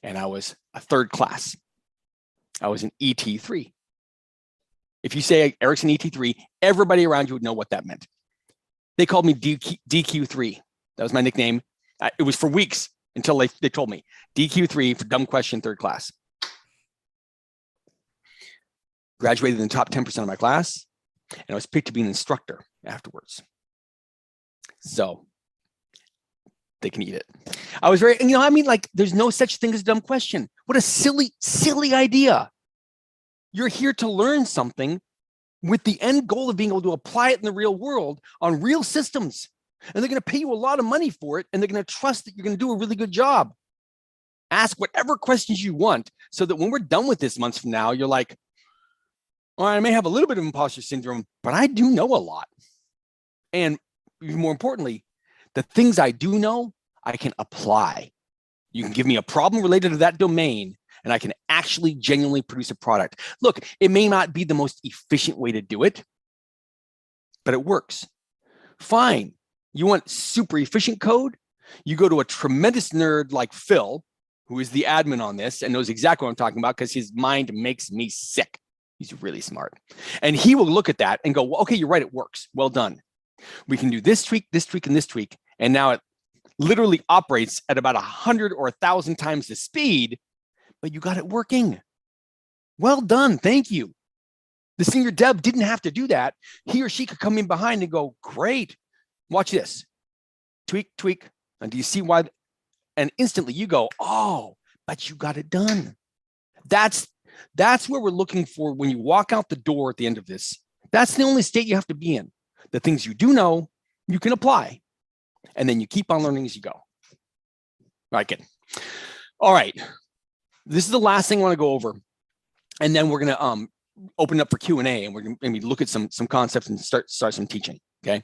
and I was a 3rd class. I was an ET3. If you say Eric's an ET3, everybody around you would know what that meant. They called me DQ3. That was my nickname. It was for weeks until they told me DQ3 for dumb question, 3rd class. Graduated in the top 10% of my class, and I was picked to be an instructor afterwards. So they can eat it. I was very, like, there's no such thing as a dumb question. What a silly, silly idea. You're here to learn something with the end goal of being able to apply it in the real world on real systems. And they're going to pay you a lot of money for it, and they're going to trust that you're going to do a really good job. Ask whatever questions you want so that when we're done with this months from now, you're like, well, I may have a little bit of imposter syndrome, but I do know a lot. And even more importantly, the things I do know, I can apply. You can give me a problem related to that domain, and I can actually genuinely produce a product. Look, it may not be the most efficient way to do it, but it works. Fine. You want super efficient code? You go to a tremendous nerd like Phil, who is the admin on this and knows exactly what I'm talking about because his mind makes me sick. He's really smart. And he will look at that and go, well, okay, you're right, it works. Well done. We can do this tweak, and this tweak. And now it literally operates at about 100 or 1,000 times the speed, but you got it working. Well done. Thank you. The senior dev didn't have to do that. He or she could come in behind and go, great. Watch this. Tweak. And do you see why and instantly you go, oh, but you got it done. That's where we're looking for when you walk out the door at the end of this. That's the only state you have to be in. The things you do know, you can apply, and then you keep on learning as you go. All right, good. All right, this is the last thing I want to go over, and then we're going to open up for Q&A, and we're going to maybe look at some concepts and start some teaching. Okay,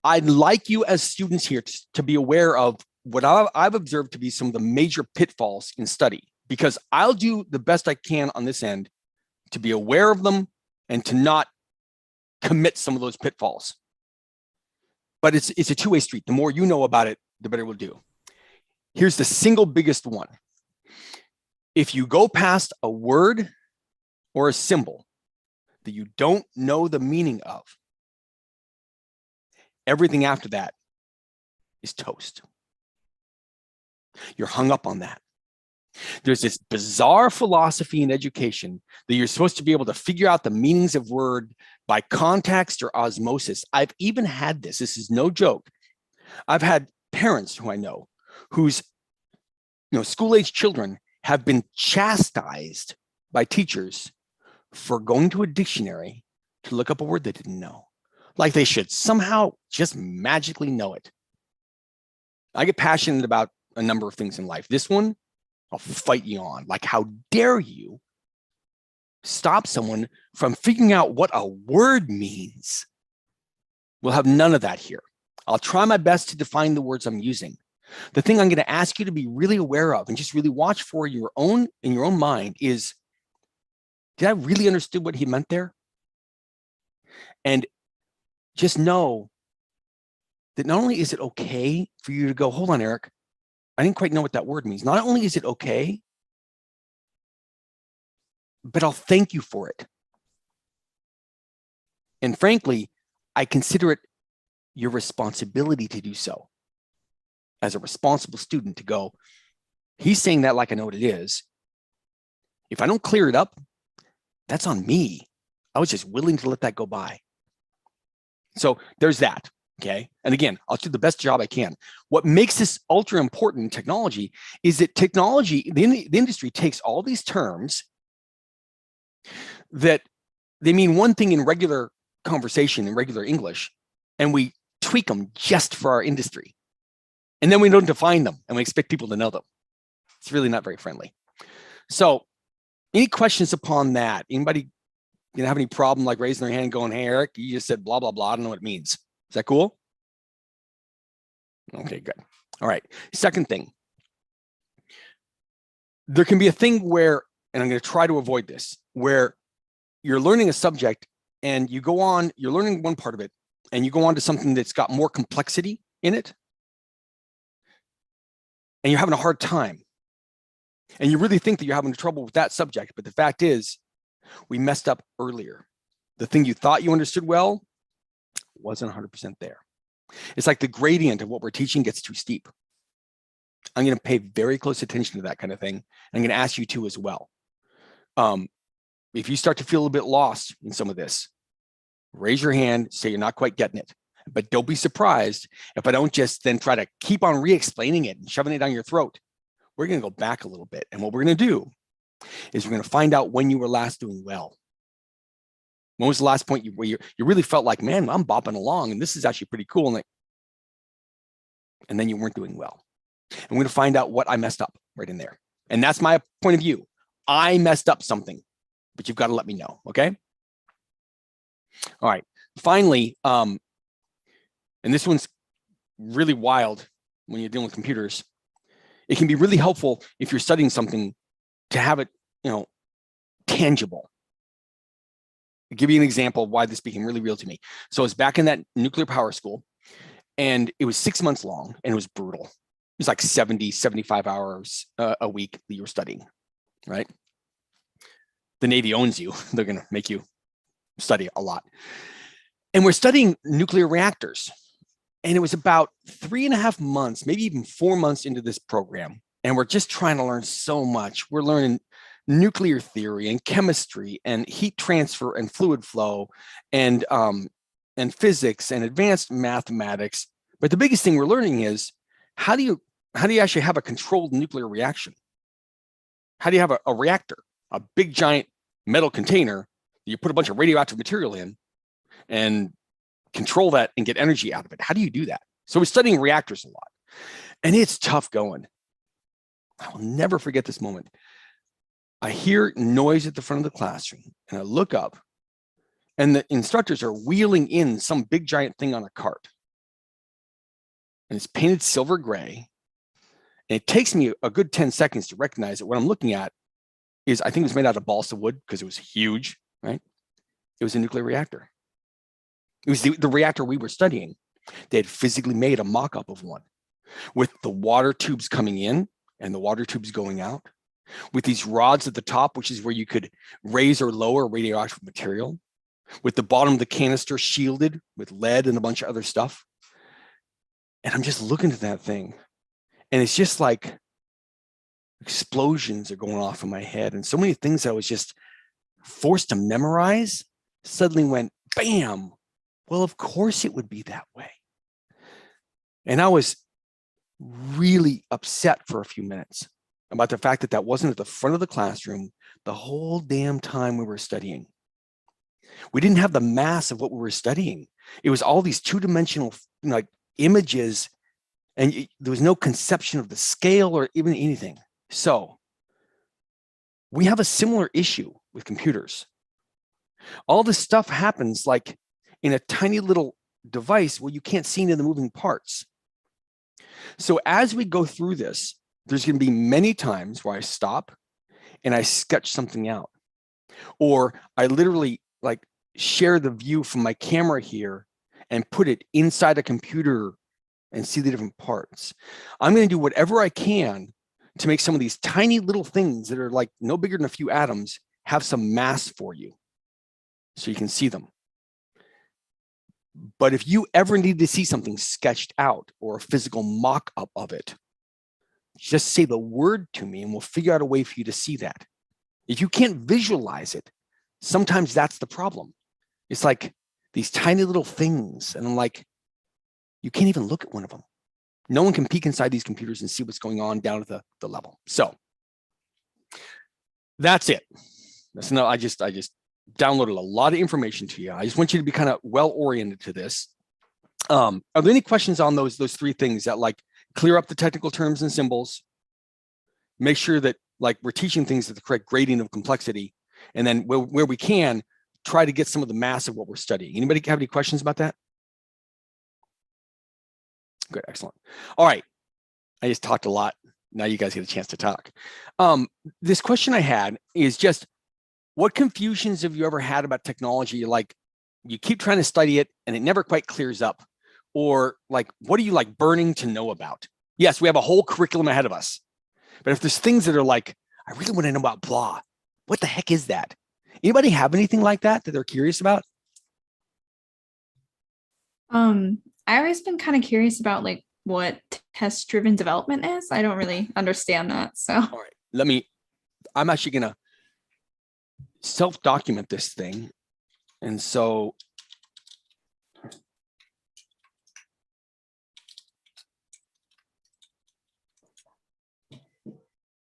I'd like you as students here to be aware of what I've observed to be some of the major pitfalls in study, because I'll do the best I can on this end to be aware of them and to not commit some of those pitfalls. But it's a two-way street. The more you know about it, the better we'll do. Here's the single biggest one. If you go past a word or a symbol that you don't know the meaning of, everything after that is toast. You're hung up on that. There's this bizarre philosophy in education that you're supposed to be able to figure out the meanings of word by context or osmosis. I've even had this is no joke. I've had parents who I know whose school-age children have been chastised by teachers for going to a dictionary to look up a word they didn't know. Like they should somehow just magically know it. I get passionate about a number of things in life. This one, I'll fight you on. Like, how dare you stop someone from figuring out what a word means? We'll have none of that here. I'll try my best to define the words I'm using. The thing I'm going to ask you to be really aware of and just really watch for in your own mind is, did I really understand what he meant there? And just know that not only is it okay for you to go, hold on, Eric, I didn't quite know what that word means. Not only is it okay, but I'll thank you for it. And frankly, I consider it your responsibility to do so. As a responsible student, to go, he's saying that like I know what it is. If I don't clear it up, that's on me. I was just willing to let that go by. So there's that. Okay. And again, I'll do the best job I can. What makes this ultra important in technology is that technology, the industry takes all these terms that they mean one thing in regular conversation, in regular English, and we tweak them just for our industry. And then we don't define them and we expect people to know them. It's really not very friendly. So any questions upon that? Anybody have any problem like raising their hand going, hey, Eric, you just said blah, blah, blah. I don't know what it means. Is that cool? Okay, good. All right. Second thing. There can be a thing where, and I'm going to try to avoid this, where you're learning a subject and you go on, you're learning one part of it, and you go on to something that's got more complexity in it, and you're having a hard time. And you really think that you're having trouble with that subject, but the fact is, we messed up earlier. The thing you thought you understood well wasn't 100% there. It's like the gradient of what we're teaching gets too steep. I'm going to pay very close attention to that kind of thing. I'm going to ask you to as well. If you start to feel a bit lost in some of this, raise your hand, say you're not quite getting it. But don't be surprised if I don't just then try to keep on re-explaining it and shoving it down your throat. We're going to go back a little bit. And what we're going to do is we're going to find out when you were last doing well. When was the last point where you really felt like, man, I'm bopping along and this is actually pretty cool. And then you weren't doing well. And we're going to find out what I messed up right in there. And that's my point of view. I messed up something, but you've got to let me know. Okay. All right. Finally, and this one's really wild when you're dealing with computers. It can be really helpful if you're studying something to have it, tangible. I'll give you an example of why this became really real to me. So I was back in that nuclear power school, and it was 6 months long, and it was brutal. It was like 70, 75 hours a week that you were studying, right? The Navy owns you. They're going to make you study a lot. And we're studying nuclear reactors. And it was about 3.5 months, maybe even 4 months into this program. And we're just trying to learn so much. We're learning nuclear theory and chemistry and heat transfer and fluid flow and physics and advanced mathematics. But the biggest thing we're learning is how do you actually have a controlled nuclear reaction? How do you have a reactor, a big giant metal container that you put a bunch of radioactive material in and control that and get energy out of it? How do you do that? So we're studying reactors a lot, and it's tough going. I will never forget this moment. I hear noise at the front of the classroom, and I look up, and the instructors are wheeling in some big giant thing on a cart. And it's painted silver gray. And it takes me a good 10 seconds to recognize that what I'm looking at is, I think it was made out of balsa wood because it was huge, right? It was a nuclear reactor. It was the reactor we were studying. They had physically made a mock-up of one with the water tubes coming in and the water tubes going out, with these rods at the top, which is where you could raise or lower radioactive material, with the bottom of the canister shielded with lead and a bunch of other stuff. And I'm just looking at that thing, and it's just like explosions are going off in my head. And so many things I was just forced to memorize suddenly went bam. Well, of course it would be that way. And I was really upset for a few minutes about the fact that that wasn't at the front of the classroom the whole damn time we were studying. We didn't have the mass of what we were studying. It was all these two-dimensional like images, and there was no conception of the scale or even anything. So we have a similar issue with computers. All this stuff happens like in a tiny little device where you can't see any of the moving parts. So as we go through this, there's going to be many times where I stop and I sketch something out, or I literally like share the view from my camera here and put it inside a computer and see the different parts. I'm going to do whatever I can to make some of these tiny little things that are like no bigger than a few atoms have some mass for you so you can see them. But if you ever need to see something sketched out or a physical mock-up of it, just say the word to me and we'll figure out a way for you to see that. If you can't visualize it, sometimes that's the problem. It's like these tiny little things, and I'm like, you can't even look at one of them. No one can peek inside these computers and see what's going on down at the level. So that's it. That's no, I just downloaded a lot of information to you. I just want you to be kind of well-oriented to this. Are there any questions on those three things that like clear up the technical terms and symbols, make sure that like we're teaching things at the correct grading of complexity, and then where we can, try to get some of the mass of what we're studying. Anybody have any questions about that? Good, excellent. All right, I just talked a lot. Now you guys get a chance to talk. This question I had is just, what confusions have you ever had about technology? Like you keep trying to study it and it never quite clears up, or like, what are you like burning to know about? Yes, we have a whole curriculum ahead of us, but if there's things that are like, I really want to know about blah, what the heck is that? Anybody have anything like that they're curious about? I've always been kind of curious about like what test-driven development is. I don't really understand that. So all right, I'm actually gonna self-document this thing. And so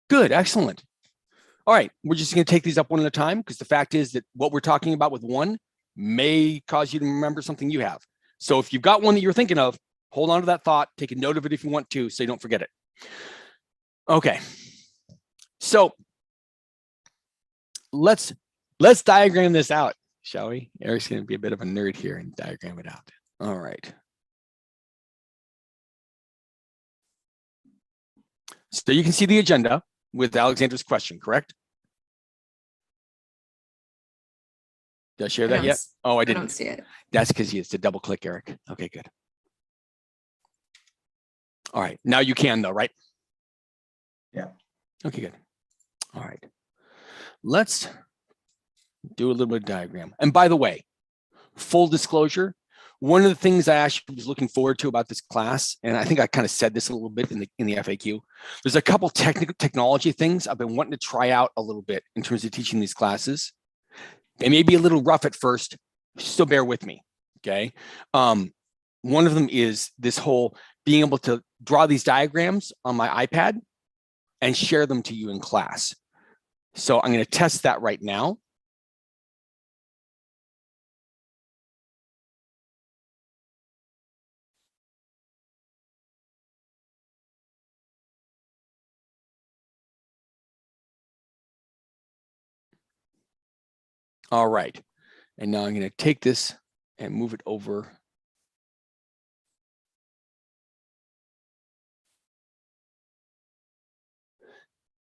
good, excellent. All right, we're just going to take these up one at a time, because the fact is that what we're talking about with one may cause you to remember something you have. So if you've got one that you're thinking of, hold on to that thought, take a note of it if you want to, so you don't forget it. Okay, so let's diagram this out, shall we? Eric's going to be a bit of a nerd here and diagram it out. All right. So you can see the agenda with Alexandra's question, correct? Did I share that yet? Oh, I didn't. I don't see it. That's because he has to double click, Eric. Okay, good. All right, now you can though, right? Yeah. Okay, good. All right. Let's do a little bit of diagram. And by the way, full disclosure, one of the things I actually was looking forward to about this class, and I think I kind of said this a little bit in the FAQ, there's a couple technology things I've been wanting to try out a little bit in terms of teaching these classes. They may be a little rough at first, so bear with me, okay? One of them is this whole being able to draw these diagrams on my iPad and share them to you in class. So I'm going to test that right now. All right. And now I'm going to take this and move it over.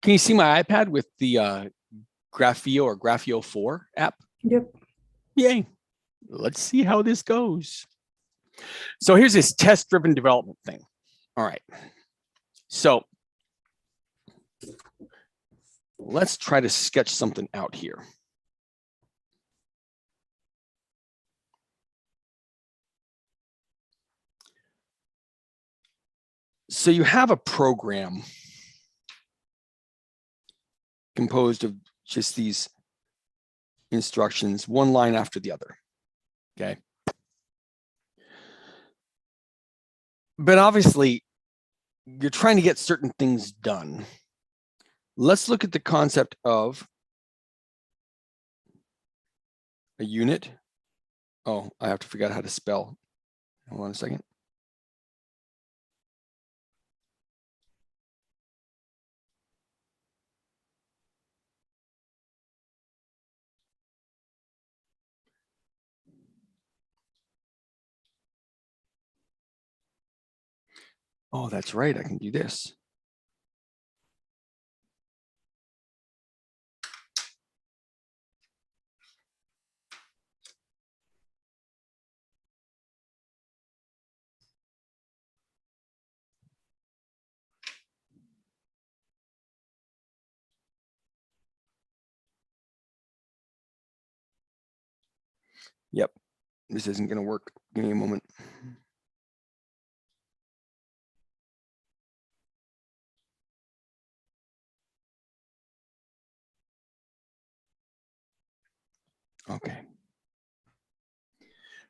Can you see my iPad with the Graphio or Graphio 4 app? Yep. Yay. Let's see how this goes. So here's this test-driven development thing. All right. So let's try to sketch something out here. So you have a program composed of just these instructions, one line after the other, okay? But obviously, you're trying to get certain things done. Let's look at the concept of a unit. Oh, I have to figure out how to spell. Hold on a second. Oh, that's right. I can do this. Yep, this isn't going to work. Give me a moment. Okay.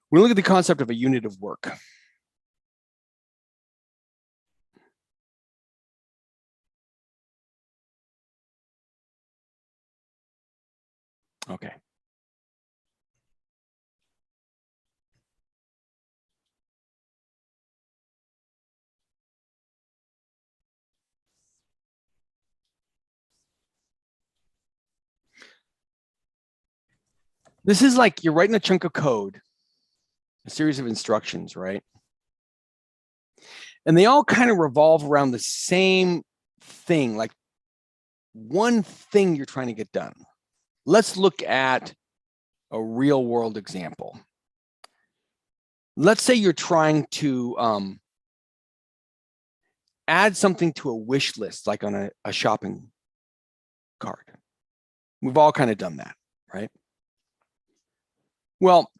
We look at the concept of a unit of work. Okay. This is like you're writing a chunk of code, a series of instructions, right? And they all kind of revolve around the same thing, like one thing you're trying to get done. Let's look at a real world example. Let's say you're trying to add something to a wish list, like on a shopping cart. We've all kind of done that, right? Well,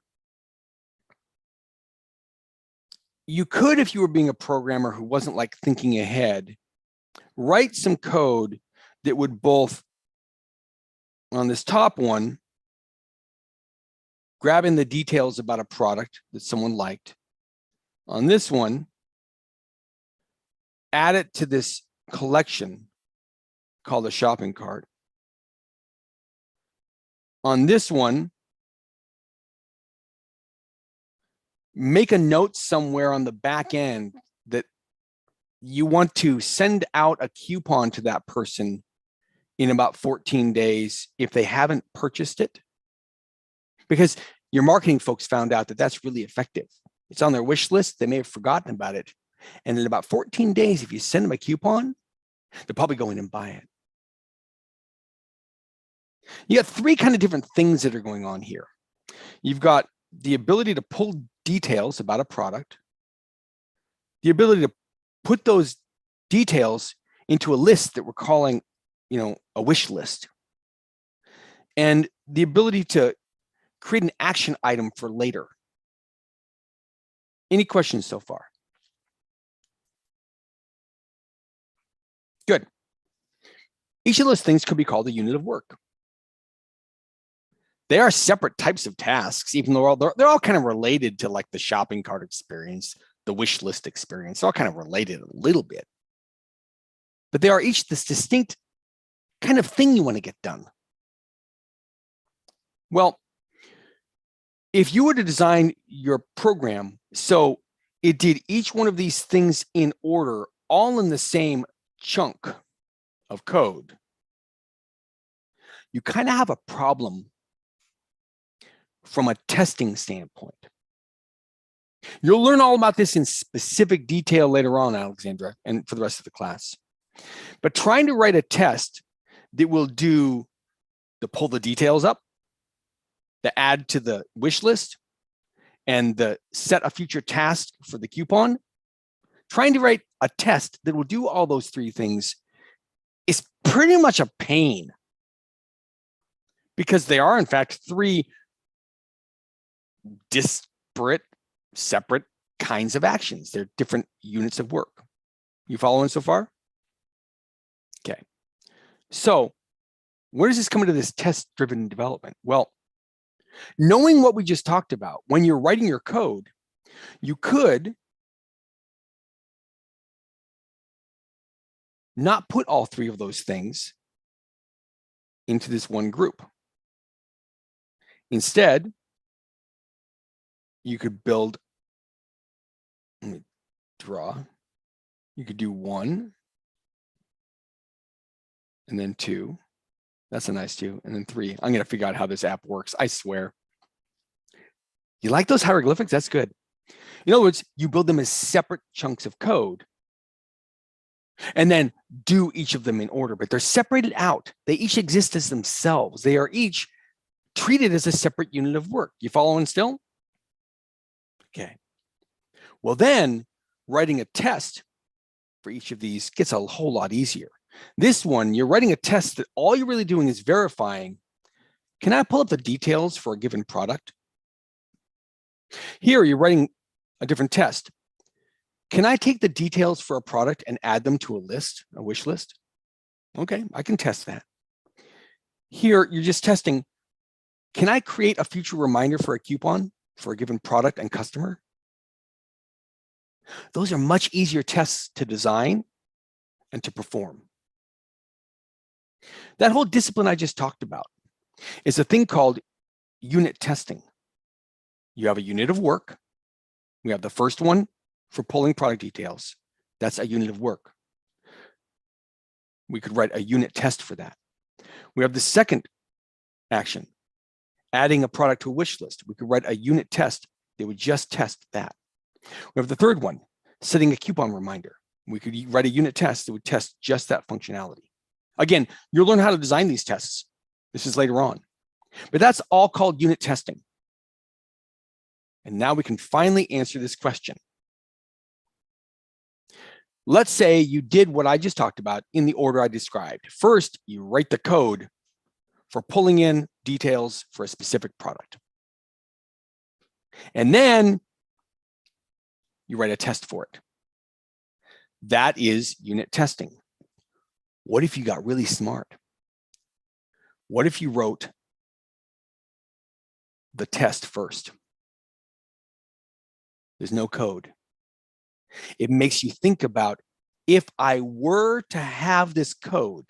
you could, if you were being a programmer who wasn't like thinking ahead, write some code that would both, on this top one, grab in the details about a product that someone liked. On this one, add it to this collection called a shopping cart. On this one, make a note somewhere on the back end that you want to send out a coupon to that person in about 14 days if they haven't purchased it. Because your marketing folks found out that that's really effective. It's on their wish list. They may have forgotten about it. And in about 14 days, if you send them a coupon, they'll probably go in and buy it. You got three kind of different things that are going on here. You've got the ability to pull details about a product, the ability to put those details into a list that we're calling, a wish list, and the ability to create an action item for later. Any questions so far? Good. Each of those things could be called a unit of work. They are separate types of tasks, even though they're all kind of related to like the shopping cart experience, the wish list experience. They're all kind of related a little bit, but they are each this distinct kind of thing you want to get done. Well, if you were to design your program so it did each one of these things in order, all in the same chunk of code, you kind of have a problem from a testing standpoint. You'll learn all about this in specific detail later on, Alexandra, and for the rest of the class. But trying to write a test that will do the pull the details up, the add to the wish list, and the set a future task for the coupon, trying to write a test that will do all those three things is pretty much a pain, because they are, in fact, three disparate, separate kinds of actions. They're different units of work. You following so far? Okay. So where does this come into this test-driven development? Well, knowing what we just talked about, when you're writing your code, you could not put all three of those things into this one group. Instead, you could build, let me draw, you could do 1, and then 2. That's a nice 2, and then 3. I'm going to figure out how this app works, I swear. You like those hieroglyphics? That's good. In other words, you build them as separate chunks of code and then do each of them in order, but they're separated out. They each exist as themselves. They are each treated as a separate unit of work. You following still? Okay. Well, then writing a test for each of these gets a whole lot easier. This one, you're writing a test that all you're really doing is verifying, can I pull up the details for a given product? Here, you're writing a different test. Can I take the details for a product and add them to a list, a wish list? Okay, I can test that. Here, you're just testing, can I create a future reminder for a coupon for a given product and customer? Those are much easier tests to design and to perform. That whole discipline I just talked about is a thing called unit testing. You have a unit of work. We have the first one for pulling product details. That's a unit of work. We could write a unit test for that. We have the second action, adding a product to a wish list. We could write a unit test that would just test that. We have the third one, setting a coupon reminder. We could write a unit test that would test just that functionality. Again, you'll learn how to design these tests. This is later on. But that's all called unit testing. And now we can finally answer this question. Let's say you did what I just talked about in the order I described. First, you write the code for pulling in details for a specific product. And then you write a test for it. That is unit testing. What if you got really smart? What if you wrote the test first? There's no code. It makes you think about, if I were to have this code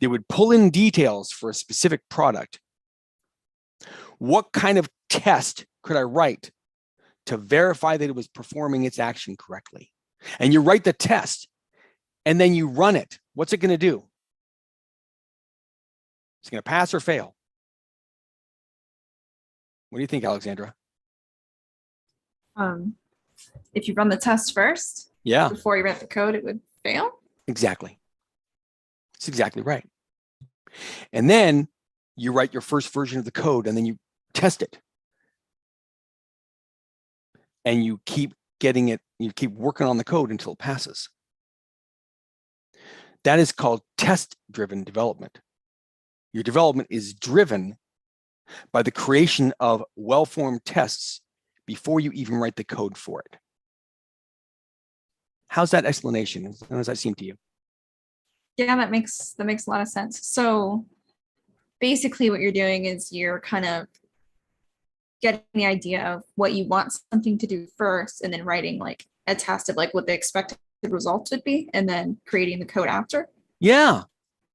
that would pull in details for a specific product, what kind of test could I write to verify that it was performing its action correctly? And you write the test and then you run it. What's it going to do? It's going to pass or fail. What do you think, Alexandra? If you run the test first, Yeah, before you write the code, it would fail. exactly. That's exactly right. And then you write your first version of the code and then you test it. And you keep getting it, you keep working on the code until it passes. That is called test-driven development. Your development is driven by the creation of well-formed tests before you even write the code for it. How's that explanation? How does that seem to you? Yeah, that makes a lot of sense. So basically what you're doing is you're kind of getting the idea of what you want something to do first, and then writing like a test of like what the expected results would be, and then creating the code after. Yeah.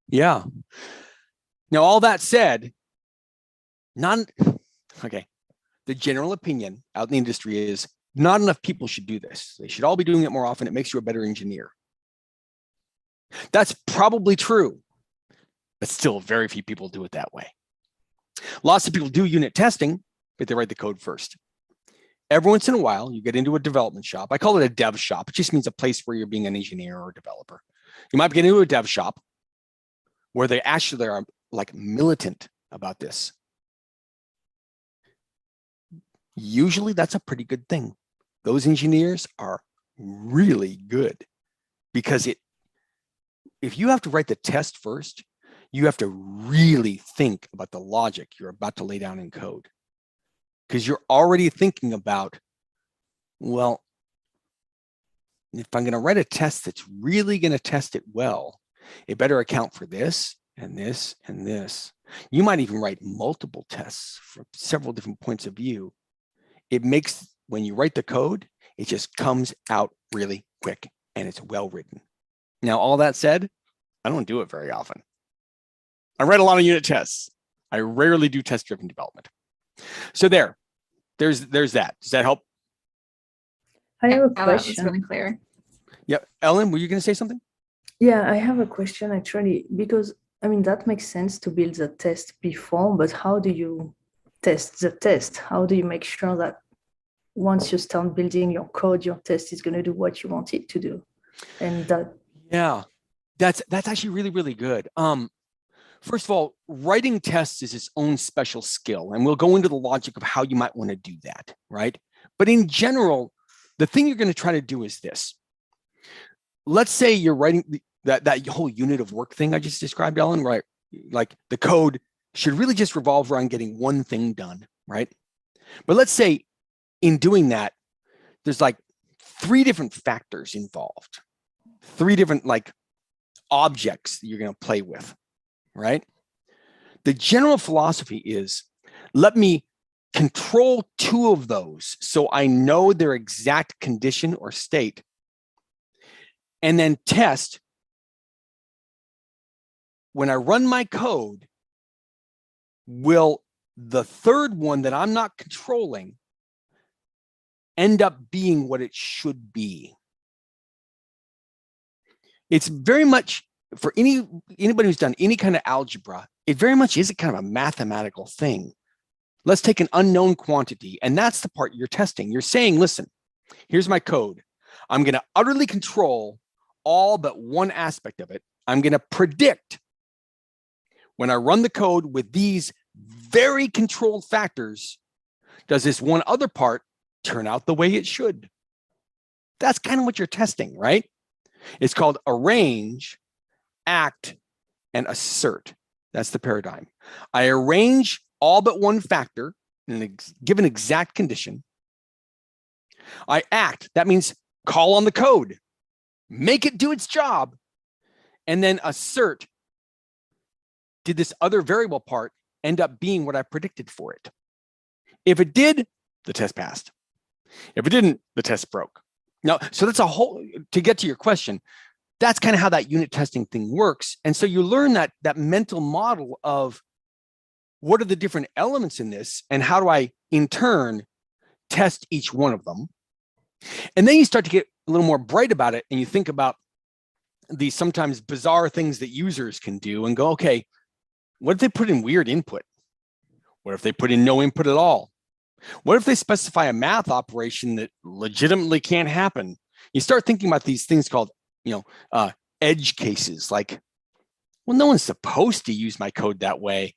Yeah. Now, all that said, okay. The general opinion out in the industry is not enough people should do this. They should all be doing it more often. It makes you a better engineer. That's probably true, but still very few people do it that way. Lots of people do unit testing, but they write the code first. Every once in a while, you get into a development shop. I call it a dev shop. It just means a place where you're being an engineer or a developer. You might get into a dev shop where they actually are like militant about this. Usually that's a pretty good thing. Those engineers are really good because if you have to write the test first, you have to really think about the logic you're about to lay down in code. Because you're already thinking about, well, if I'm going to write a test that's really going to test it well, it better account for this and this and this. You might even write multiple tests from several different points of view. It makes, when you write the code, it just comes out really quick and it's well written. Now, all that said, I don't do it very often. I write a lot of unit tests. I rarely do test-driven development. So there's that. Does that help? I have a That was question. really clear. Yeah, Ellen, were you going to say something? Yeah, I have a question actually, because I mean, that makes sense to build the test before, but how do you test the test? How do you make sure that once you start building your code, your test is going to do what you want it to do? And that, Yeah, that's actually really, really good. First of all, writing tests is its own special skill, and we'll go into the logic of how you might want to do that, right? But in general, the thing you're going to try to do is this. Let's say you're writing that whole unit of work thing I just described, Ellen, right? Like the code should really just revolve around getting one thing done, right? But let's say in doing that, there's like 3 different factors involved, 3 different like objects that you're going to play with, right? The general philosophy is, let me control 2 of those so I know their exact condition or state, and then test. When I run my code, will the 3rd one that I'm not controlling end up being what it should be? It's very much, for anybody who's done any kind of algebra, it very much is a kind of a mathematical thing. Let's take an unknown quantity, and that's the part you're testing. You're saying, listen, here's my code. I'm going to utterly control all but one aspect of it. I'm going to predict when I run the code with these very controlled factors, does this one other part turn out the way it should? That's kind of what you're testing, right? It's called arrange, act, and assert. That's the paradigm. I arrange all but one factor in a given exact condition. I act. That means call on the code, make it do its job, and then assert. Did this other variable part end up being what I predicted for it? If it did, the test passed. If it didn't, the test broke. Now, so that's a whole, to get to your question, that's kind of how that unit testing thing works. And so you learn that mental model of what are the different elements in this and how do I, in turn, test each one of them. And then you start to get a little more bright about it and you think about these sometimes bizarre things that users can do and go, okay, what if they put in weird input? What if they put in no input at all? What if they specify a math operation that legitimately can't happen? You start thinking about these things called, edge cases, like, well, no one's supposed to use my code that way,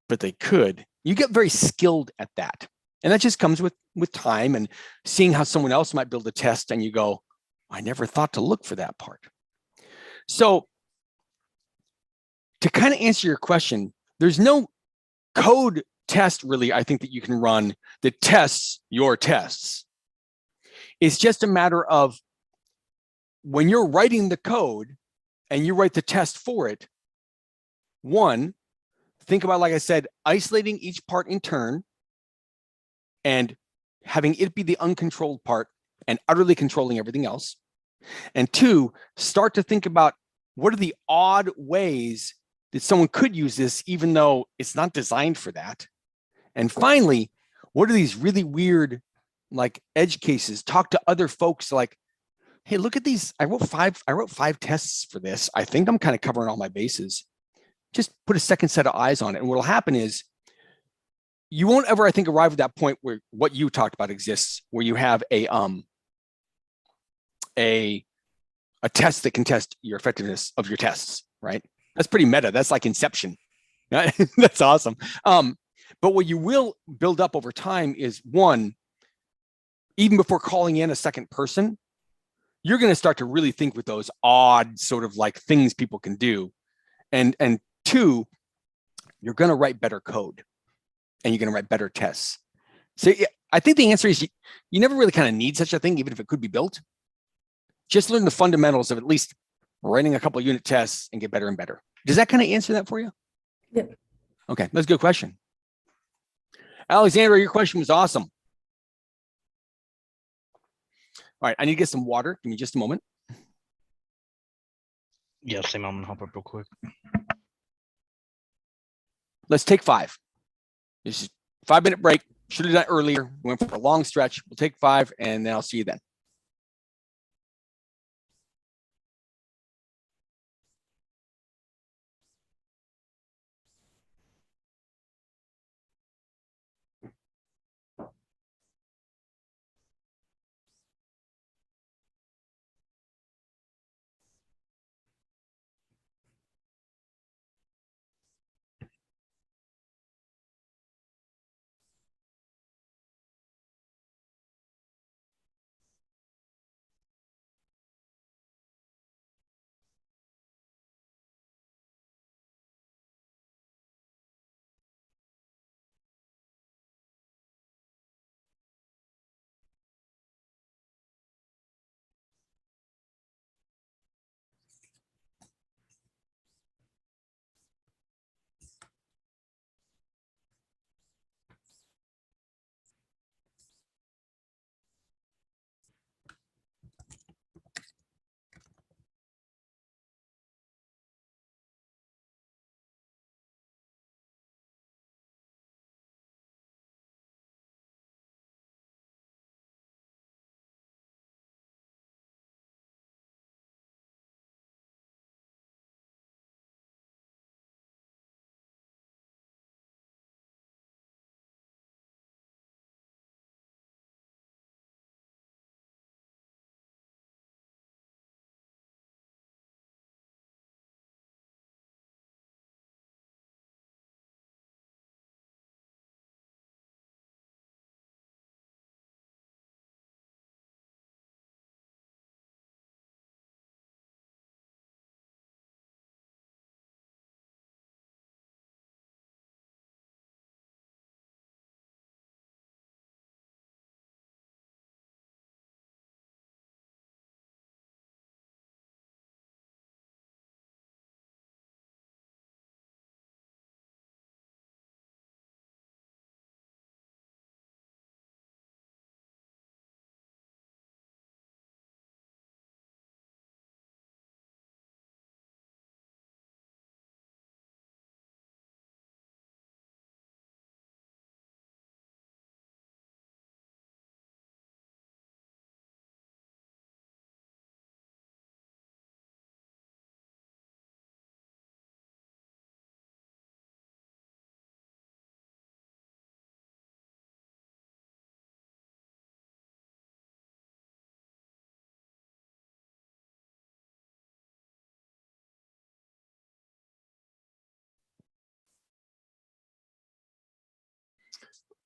but they could. You get very skilled at that. And that just comes with time and seeing how someone else might build a test and you go, I never thought to look for that part. So to kind of answer your question, there's no code test really, I think, that you can run that tests your tests. It's just a matter of when you're writing the code and you write the test for it, one, think about, like I said, isolating each part in turn. and having it be the uncontrolled part and utterly controlling everything else. And two, start to think about what are the odd ways that someone could use this, even though it's not designed for that. And finally, what are these really weird, like edge cases? Talk to other folks like, hey, look at these. I wrote five tests for this. I think I'm kind of covering all my bases. Just put a second set of eyes on it. And what'll happen is you won't ever, I think, arrive at that point where what you talked about exists, where you have a test that can test your effectiveness of your tests, right? That's pretty meta. That's like Inception. That's awesome. But what you will build up over time is, one, even before calling in a second person, you're going to start to really think with those odd sort of like things people can do. And two, you're going to write better code and you're going to write better tests. So yeah, I think the answer is you never really kind of need such a thing, even if it could be built. Just learn the fundamentals of at least writing a couple of unit tests and get better and better. Does that kind of answer that for you? Yep. Okay, that's a good question. Alexandra, your question was awesome. All right, I need to get some water. Give me just a moment. Yeah, same. I'm gonna hop up real quick. Let's take 5. This is 5-minute break. Should have done it earlier. We went for a long stretch. We'll take 5, and then I'll see you then.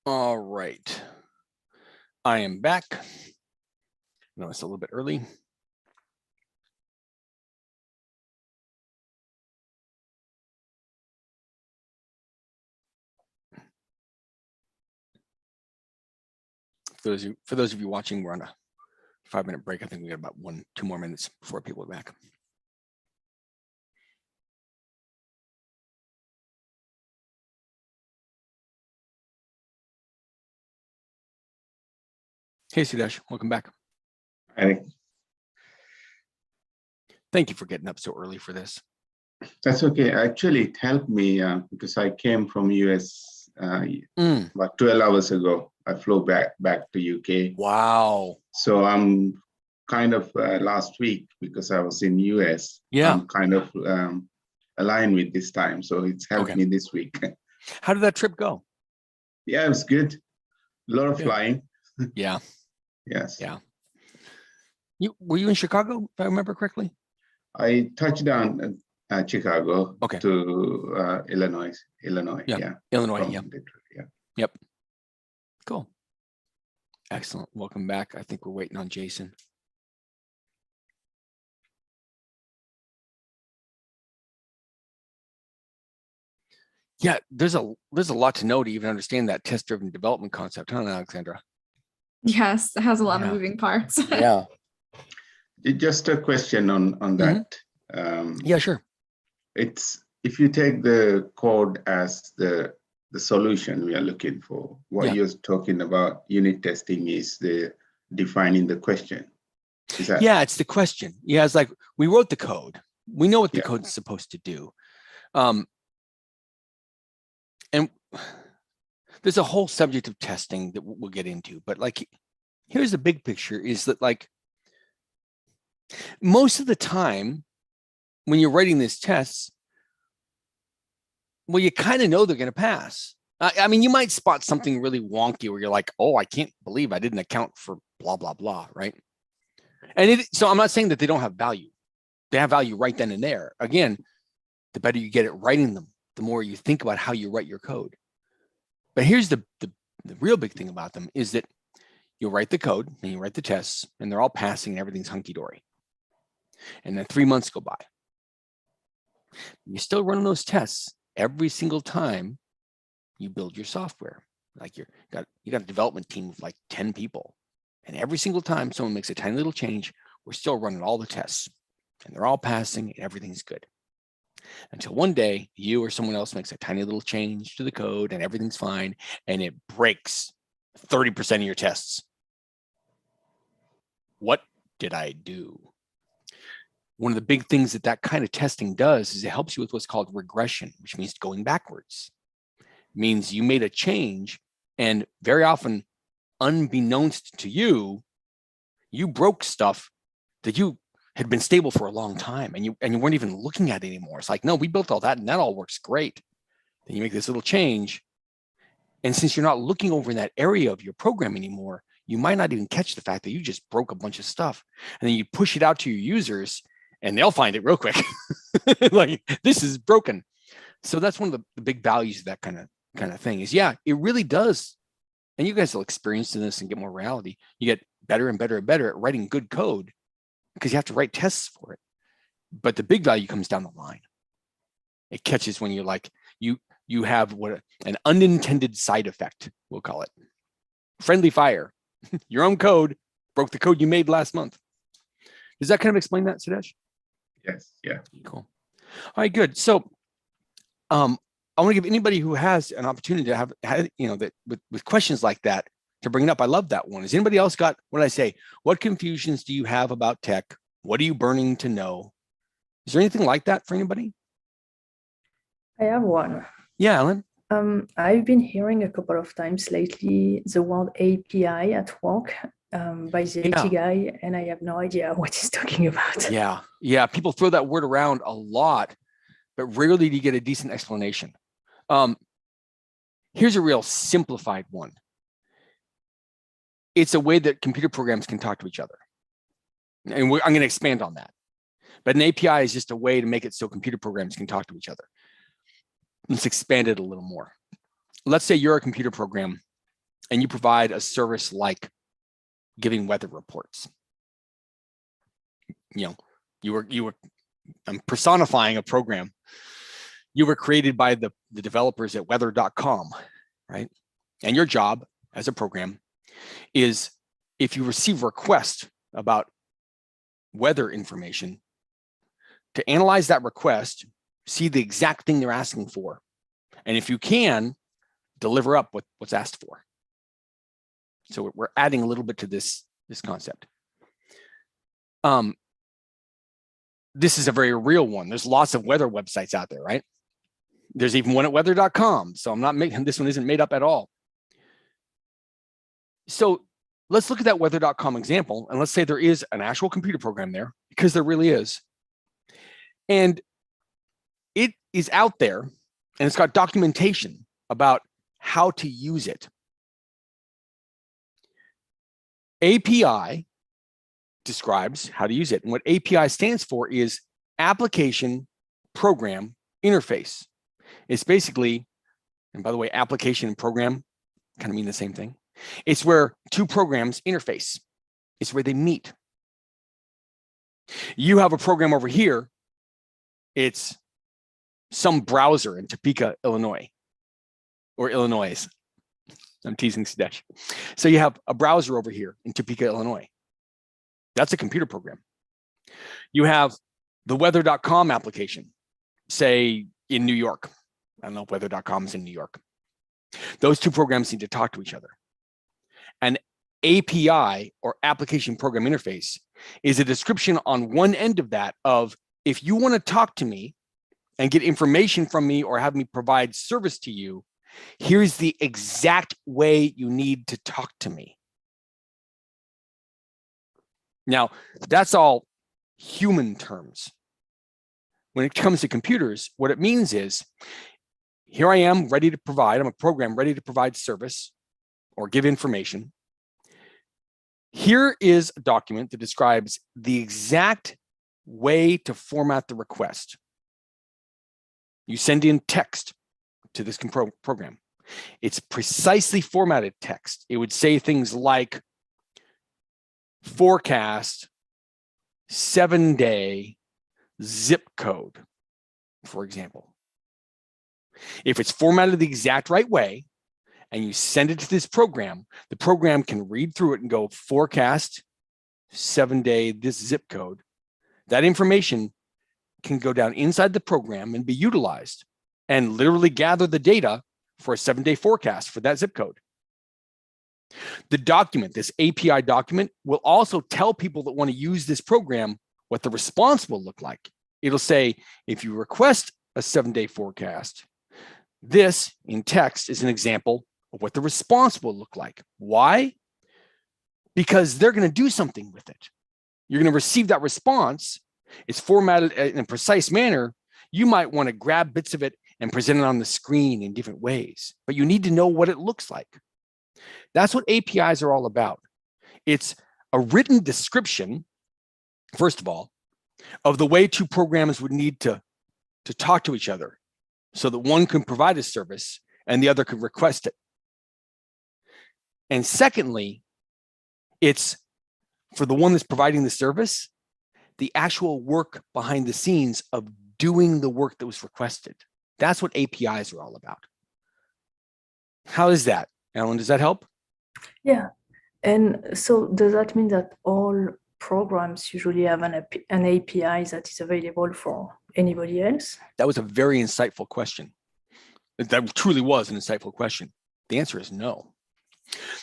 All right. I am back. No, it's a little bit early. For those of you watching, we're on a 5-minute break. I think we got about 1-2 more minutes before people are back. Hey, Sudesh, welcome back. I, Thank you for getting up so early for this. that's okay. Actually, it helped me because I came from US about 12 hours ago. I flew back to UK. Wow. So I'm kind of last week, because I was in US, Yeah. I'm kind of aligned with this time. So it's helped me this week. How did that trip go? Yeah, it was good. A lot of Good. flying. Yeah. Yes. Yeah. Were you in Chicago, if I remember correctly? I touched down at Chicago Okay. to Illinois. Yeah. Illinois. From Yeah. Detroit, yeah. Yep. Cool. Excellent. Welcome back. I think we're waiting on Jason. Yeah, there's a lot to know to even understand that test-driven development concept, huh, Alexandra? Yes, it has a lot of Yeah. moving parts. Yeah. Just a question on that. Yeah, sure. It's if you take the code as the solution we are looking for, what you're talking about unit testing is the defining the question. Is that? Yeah, it's the question. Yeah, it's like we wrote the code. We know what the code is supposed to do. And there's a whole subject of testing that we'll get into, but like, here's the big picture is that like, most of the time when you're writing these tests, well, you kind of know they're going to pass. I mean, you might spot something really wonky where you're like, oh, I can't believe I didn't account for blah, blah, blah, right? And so I'm not saying that they don't have value. They have value right then and there. Again, the better you get at writing them, the more you think about how you write your code. But here's the real big thing about them is that you'll write the code and you write the tests and they're all passing and everything's hunky-dory. And then 3 months go by. You're still running those tests every single time you build your software. Like you got a development team of like 10 people. And every single time someone makes a tiny little change, we're still running all the tests and they're all passing and everything's good. Until one day you or someone else makes a tiny little change to the code and everything's fine and it breaks 30% of your tests. What did I do? One of the big things that kind of testing does is it helps you with what's called regression, which means going backwards. It means you made a change and very often, unbeknownst to you, you broke stuff that you had been stable for a long time and you weren't even looking at it anymore. It's like, no, we built all that and that all works great. Then you make this little change. And since you're not looking over in that area of your program anymore, you might not even catch the fact that you just broke a bunch of stuff. And then you push it out to your users and they'll find it real quick. Like, this is broken. So that's one of the big values of that kind of thing is, yeah, it really does. And you guys will experience this and get more reality. You get better and better and better at writing good code because you have to write tests for it. But the big value comes down the line. It catches when you're like, you have an unintended side effect, we'll call it. Friendly fire. Your own code broke the code you made last month. Does that kind of explain that, Sudesh? Yes. Yeah. Cool. All right, good. So I want to give anybody who has an opportunity to have that with questions like that to bring it up. I love that one. Has anybody else got, what did I say? What confusions do you have about tech? What are you burning to know? Is there anything like that for anybody? I have one. Yeah, Alan. I've been hearing a couple of times lately the word API at work by the IT guy, and I have no idea what he's talking about. Yeah. People throw that word around a lot, but rarely do you get a decent explanation. Here's a real simplified one. It's a way that computer programs can talk to each other. And I'm going to expand on that. But an API is just a way to make it so computer programs can talk to each other. Let's expand it a little more. Let's say you're a computer program and you provide a service like giving weather reports. I'm personifying a program. You were created by the developers at weather.com, right? And your job as a program is, if you receive a request about weather information, to analyze that request, see the exact thing they're asking for, and if you can, deliver up what's asked for. So we're adding a little bit to this concept. This is a very real one. There's lots of weather websites out there, right? There's even one at weather.com. So I'm not making, this one isn't made up at all. So let's look at that weather.com example. And let's say there is an actual computer program there, because there really is. And it is out there, and it's got documentation about how to use it. API describes how to use it. And what API stands for is application program interface. It's basically, and by the way, application and program kind of mean the same thing. It's where two programs interface. It's where they meet. You have a program over here. It's some browser in Topeka, Illinois, or Illinois. I'm teasing Sudesh. So you have a browser over here in Topeka, Illinois. That's a computer program. You have the weather.com application, say in New York. I don't know if weather.com is in New York. Those two programs need to talk to each other. An API, or application program interface, is a description on one end of that of, if you want to talk to me and get information from me or have me provide service to you, here's the exact way you need to talk to me. Now, that's all human terms. When it comes to computers, what it means is, here I am ready to provide, I'm a program ready to provide service or give information. Here is a document that describes the exact way to format the request. You send in text to this program. It's precisely formatted text. It would say things like forecast, 7-day, zip code, for example. If it's formatted the exact right way and you send it to this program, the program can read through it and go, forecast, 7-day, this zip code. That information can go down inside the program and be utilized and literally gather the data for a 7-day forecast for that zip code. The document, this API document, will also tell people that want to use this program what the response will look like. It'll say, if you request a 7-day forecast, this in text is an example of what the response will look like. Why? Because they're going to do something with it. You're going to receive that response. It's formatted in a precise manner. You might want to grab bits of it and present it on the screen in different ways, but you need to know what it looks like. That's what APIs are all about. It's a written description, first of all, of the way two programs would need to talk to each other so that one can provide a service and the other can request it. And secondly, it's for the one that's providing the service, the actual work behind the scenes of doing the work that was requested. That's what APIs are all about. How is that, Ellen? Does that help? Yeah. And so does that mean that all programs usually have an API that is available for anybody else? That was a very insightful question. That truly was an insightful question. The answer is no.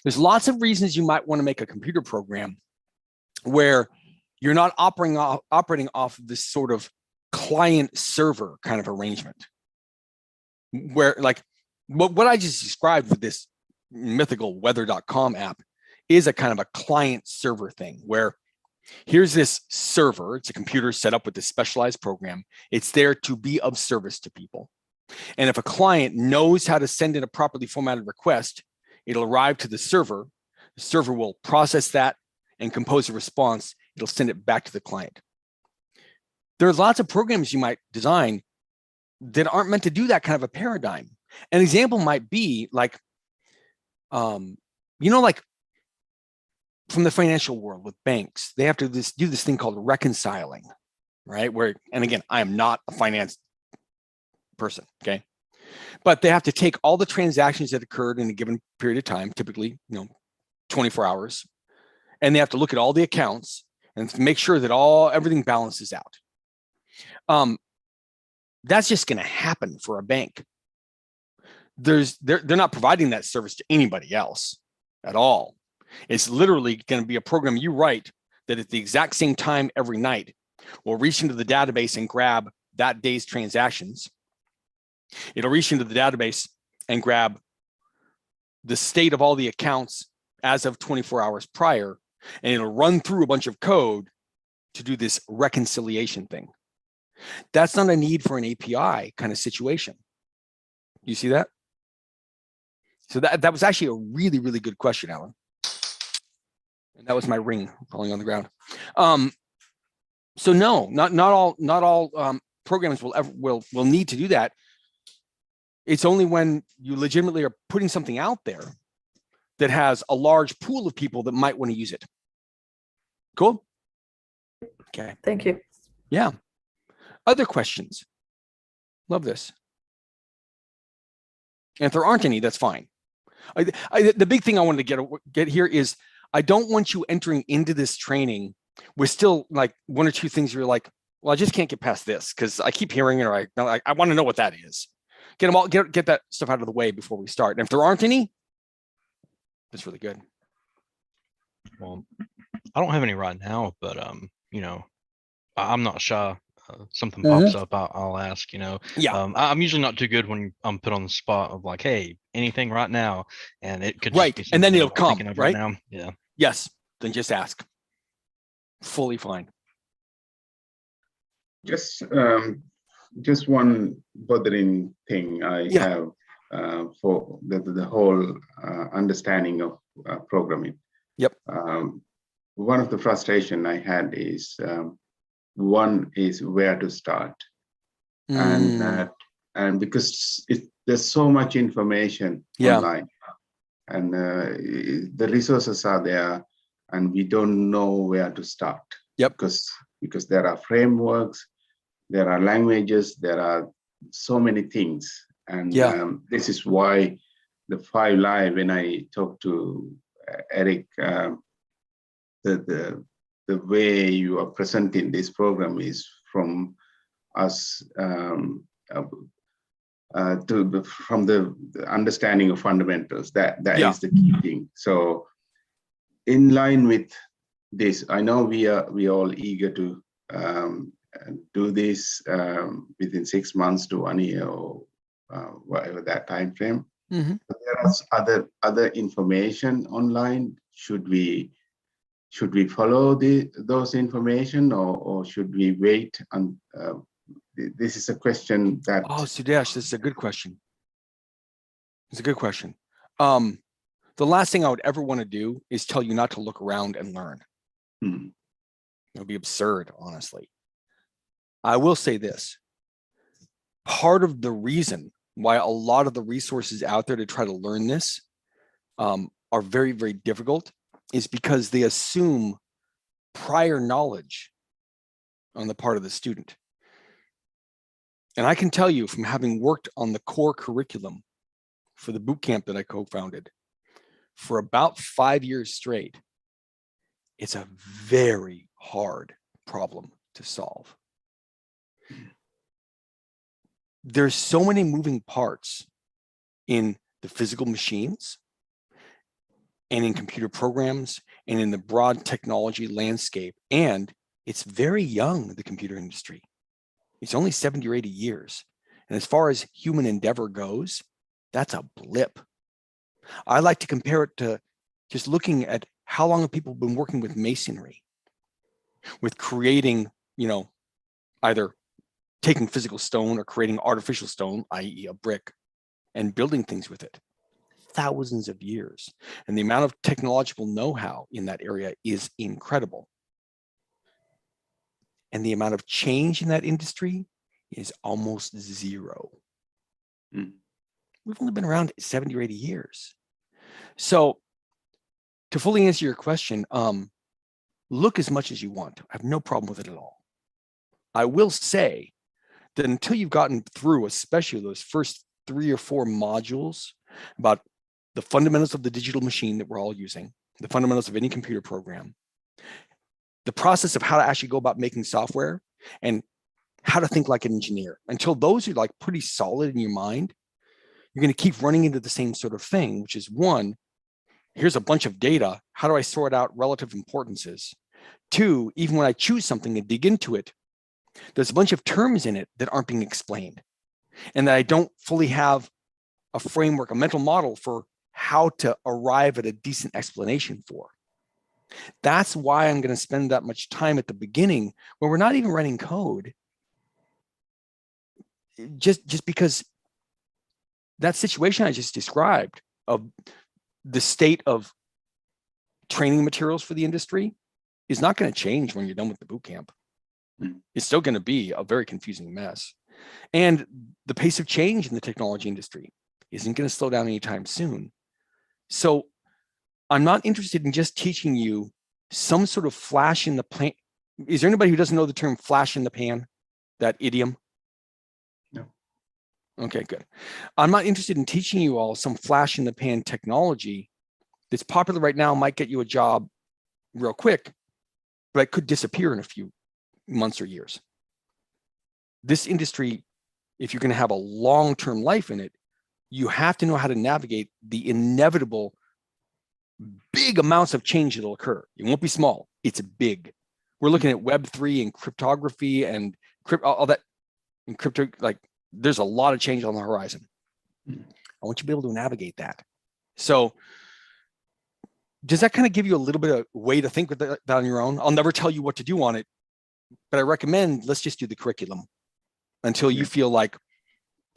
There's lots of reasons you might want to make a computer program where you're not operating off of this sort of client server kind of arrangement, where like what I just described with this mythical weather.com app is a kind of a client server thing where here's this server. It's a computer set up with this specialized program. It's there to be of service to people. And if a client knows how to send in a properly formatted request, it'll arrive to the server. The server will process that and compose a response. It'll send it back to the client. There are lots of programs you might design that aren't meant to do that kind of a paradigm. An example might be like, like from the financial world with banks, they have to do this thing called reconciling, right? Where, and again, I am not a finance person, okay? But they have to take all the transactions that occurred in a given period of time, typically, 24 hours, and they have to look at all the accounts and make sure that everything balances out. That's just going to happen for a bank. They're not providing that service to anybody else at all. It's literally going to be a program you write that at the exact same time every night will reach into the database and grab that day's transactions. It'll reach into the database and grab the state of all the accounts as of 24 hours prior, and it'll run through a bunch of code to do this reconciliation thing. That's not a need for an API kind of situation. You see that? So that was actually a really, really good question, Alan. And that was my ring falling on the ground. So no, not all programs will need to do that. It's only when you legitimately are putting something out there that has a large pool of people that might want to use it. Cool? Okay. Thank you. Yeah. Other questions? Love this. And if there aren't any, that's fine. The big thing I wanted to get here is I don't want you entering into this training with still like one or two things you're like, well, I just can't get past this because I keep hearing it, or I want to know what that is. Get that stuff out of the way before we start. And if there aren't any, that's really good. Well, I don't have any right now, but you know, I'm not shy. Something pops up, I'll ask. You know, Yeah. I'm usually not too good when I'm put on the spot of like, hey, anything right now, and it could Right, just be and then something it'll I'm come thinking of right now. Yeah. Yes. Then just ask. Fully fine. Just one bothering thing I have for the whole understanding of programming. Yep. One of the frustration I had is one is where to start, and because there's so much information online, and the resources are there, and we don't know where to start. Yep. Because there are frameworks, there are languages, there are so many things, and this is why the 5 Live, when I talked to Eric, the way you are presenting this program is from us from the understanding of fundamentals. That is the key thing. So in line with this, I know we are all eager to do this within 6 months to 1 year or whatever that time frame. But there are other information online. Should we follow those information, or should we wait? And this is a question that. Oh, Sudesh, this is a good question. It's a good question. The last thing I would ever want to do is tell you not to look around and learn. It would be absurd, honestly. I will say this. Part of the reason why a lot of the resources out there to try to learn this are very, very difficult is because they assume prior knowledge on the part of the student. And I can tell you from having worked on the core curriculum for the boot camp that I co-founded for about 5 years straight, it's a very hard problem to solve. There's so many moving parts in the physical machines and in computer programs and in the broad technology landscape. And it's very young, the computer industry. It's only 70 or 80 years. And as far as human endeavor goes, that's a blip. I like to compare it to just looking at how long have people been working with masonry, with creating, either taking physical stone or creating artificial stone, i.e. a brick, and building things with it. Thousands of years. And the amount of technological know-how in that area is incredible. And the amount of change in that industry is almost zero. We've only been around 70 or 80 years. So to fully answer your question, look as much as you want. I have no problem with it at all. I will say that until you've gotten through, especially those first 3 or 4 modules about the fundamentals of the digital machine that we're all using, the fundamentals of any computer program, the process of how to actually go about making software, and how to think like an engineer, until those are like pretty solid in your mind, you're going to keep running into the same sort of thing, which is one, here's a bunch of data. How do I sort out relative importances? 2, even when I choose something and dig into it, there's a bunch of terms in it that aren't being explained, and that I don't fully have a framework, a mental model for how to arrive at a decent explanation for. That's why I'm going to spend that much time at the beginning when we're not even writing code, just because that situation I just described of the state of training materials for the industry is not going to change when you're done with the boot camp. It's still going to be a very confusing mess. And the pace of change in the technology industry isn't going to slow down anytime soon. So I'm not interested in just teaching you some sort of flash in the pan. Is there anybody who doesn't know the term flash in the pan, that idiom? No. Okay, good. I'm not interested in teaching you all some flash in the pan technology that's popular right now, might get you a job real quick, but it could disappear in a few months or years. This industry, if you're going to have a long-term life in it, you have to know how to navigate the inevitable big amounts of change that'll occur. It won't be small, it's big. We're looking at Web3 and cryptography and all that, and crypto, like there's a lot of change on the horizon. I want you to be able to navigate that. So does that kind of give you a little bit of way to think with that on your own? I'll never tell you what to do on it, but I recommend let's just do the curriculum until you feel like,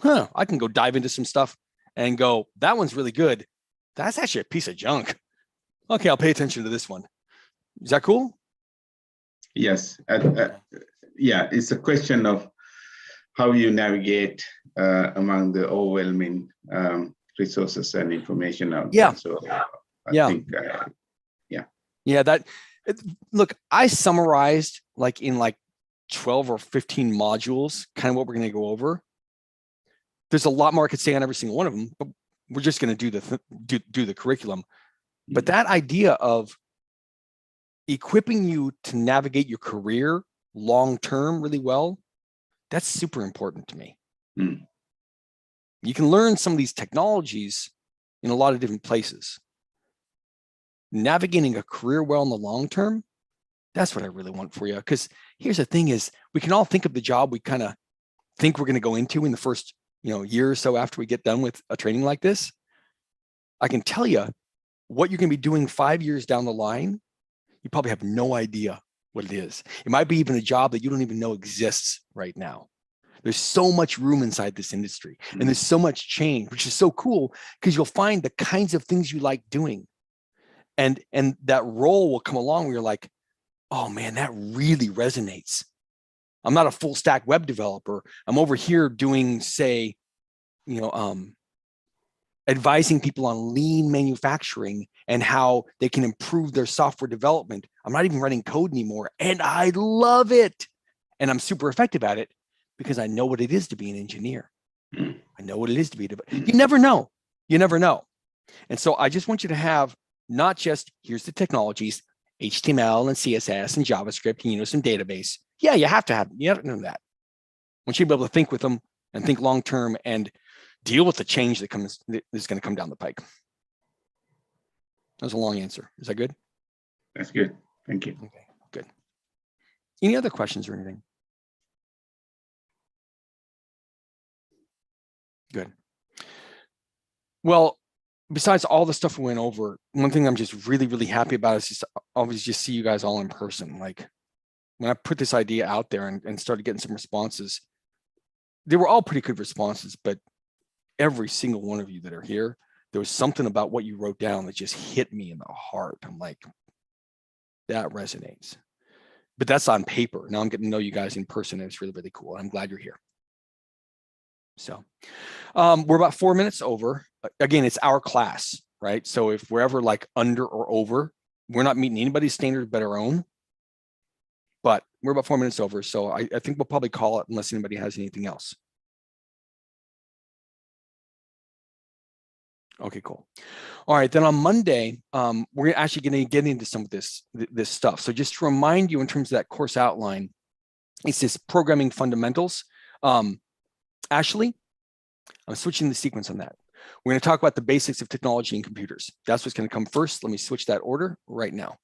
I can go dive into some stuff and go, that one's really good. That's actually a piece of junk. Okay, I'll pay attention to this one. Is that cool? Yes. Yeah, it's a question of how you navigate among the overwhelming resources and information out there. So I think, look, I summarized like in 12 or 15 modules, kind of what we're going to go over. There's a lot more I could say on every single one of them, but we're just going to do the curriculum. But that idea of equipping you to navigate your career long-term really well, that's super important to me. You can learn some of these technologies in a lot of different places. Navigating a career well in the long term, that's what I really want for you. Because here's the thing is, we can all think of the job we kind of think we're going to go into in the first year or so after we get done with a training like this. I can tell you what you're going to be doing 5 years down the line. You probably have no idea what it is. It might be even a job that you don't even know exists right now. There's so much room inside this industry, and there's so much change, which is so cool because you'll find the kinds of things you like doing. And that role will come along where you're like, oh man, that really resonates. I'm not a full stack web developer. I'm over here doing, say, advising people on lean manufacturing and how they can improve their software development. I'm not even writing code anymore, and I love it. And I'm super effective at it because I know what it is to be an engineer. I know what it is to be. You never know. You never know. And so I just want you to have not just, here's the technologies, HTML and CSS and JavaScript, and some database. Yeah, you have to know that. I want you to be able to think with them and think long-term and deal with the change that is going to come down the pike. That was a long answer. Is that good? That's good. Thank you. Okay, good. Any other questions or anything? Good. Well, besides all the stuff we went over, one thing I'm just really, really happy about is just always just see you guys all in person. Like when I put this idea out there and started getting some responses, they were all pretty good responses, but every single one of you that are here, there was something about what you wrote down that just hit me in the heart. I'm like, that resonates. But that's on paper. Now I'm getting to know you guys in person, and it's really, really cool. I'm glad you're here. So we're about 4 minutes over. Again, it's our class, right? So if we're ever like under or over, we're not meeting anybody's standard but our own. But we're about 4 minutes over. So I think we'll probably call it unless anybody has anything else. Okay, cool. All right, then on Monday, we're actually going to get into some of this stuff. So just to remind you in terms of that course outline, it's this programming fundamentals. Ashley, I'm switching the sequence on that. We're going to talk about the basics of technology and computers. That's what's going to come first. Let me switch that order right now.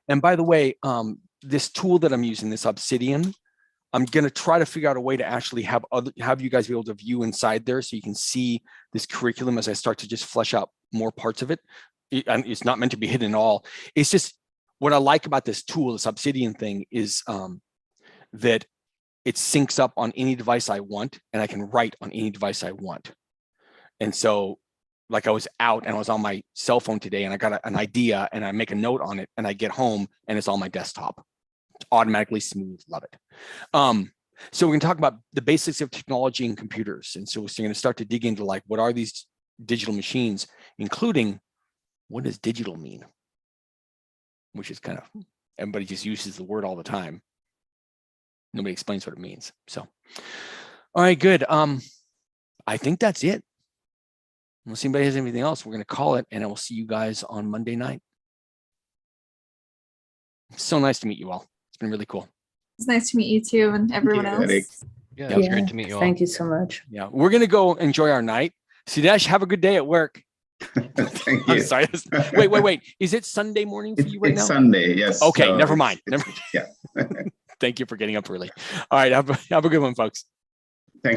And by the way, this tool that I'm using, this Obsidian, I'm going to try to figure out a way to actually have you guys be able to view inside there so you can see this curriculum as I start to just flesh out more parts of it. It's not meant to be hidden at all. It's just what I like about this tool, this Obsidian thing, is that it syncs up on any device I want, and I can write on any device I want. And so, like, I was out and I was on my cell phone today and I got an idea and I make a note on it and I get home and it's on my desktop. It's automatically smooth, love it. So we're gonna talk about the basics of technology and computers. And so we're gonna start to dig into, like, what are these digital machines, including what does digital mean? Which is kind of, everybody just uses the word all the time. Nobody explains what it means. So, all right, good. I think that's it. Unless anybody has anything else, we're going to call it, and I will see you guys on Monday night. It's so nice to meet you all. It's been really cool. It's nice to meet you too, and everyone else. Eric. Yeah, it was great to meet you all. Thank you so much. Yeah, we're going to go enjoy our night. Sudesh, have a good day at work. Thank I'm you. sorry. Wait. Is it Sunday morning for you right It's now? Sunday, yes. Okay, so never mind. yeah. Thank you for getting up early. All right, have a good one, folks.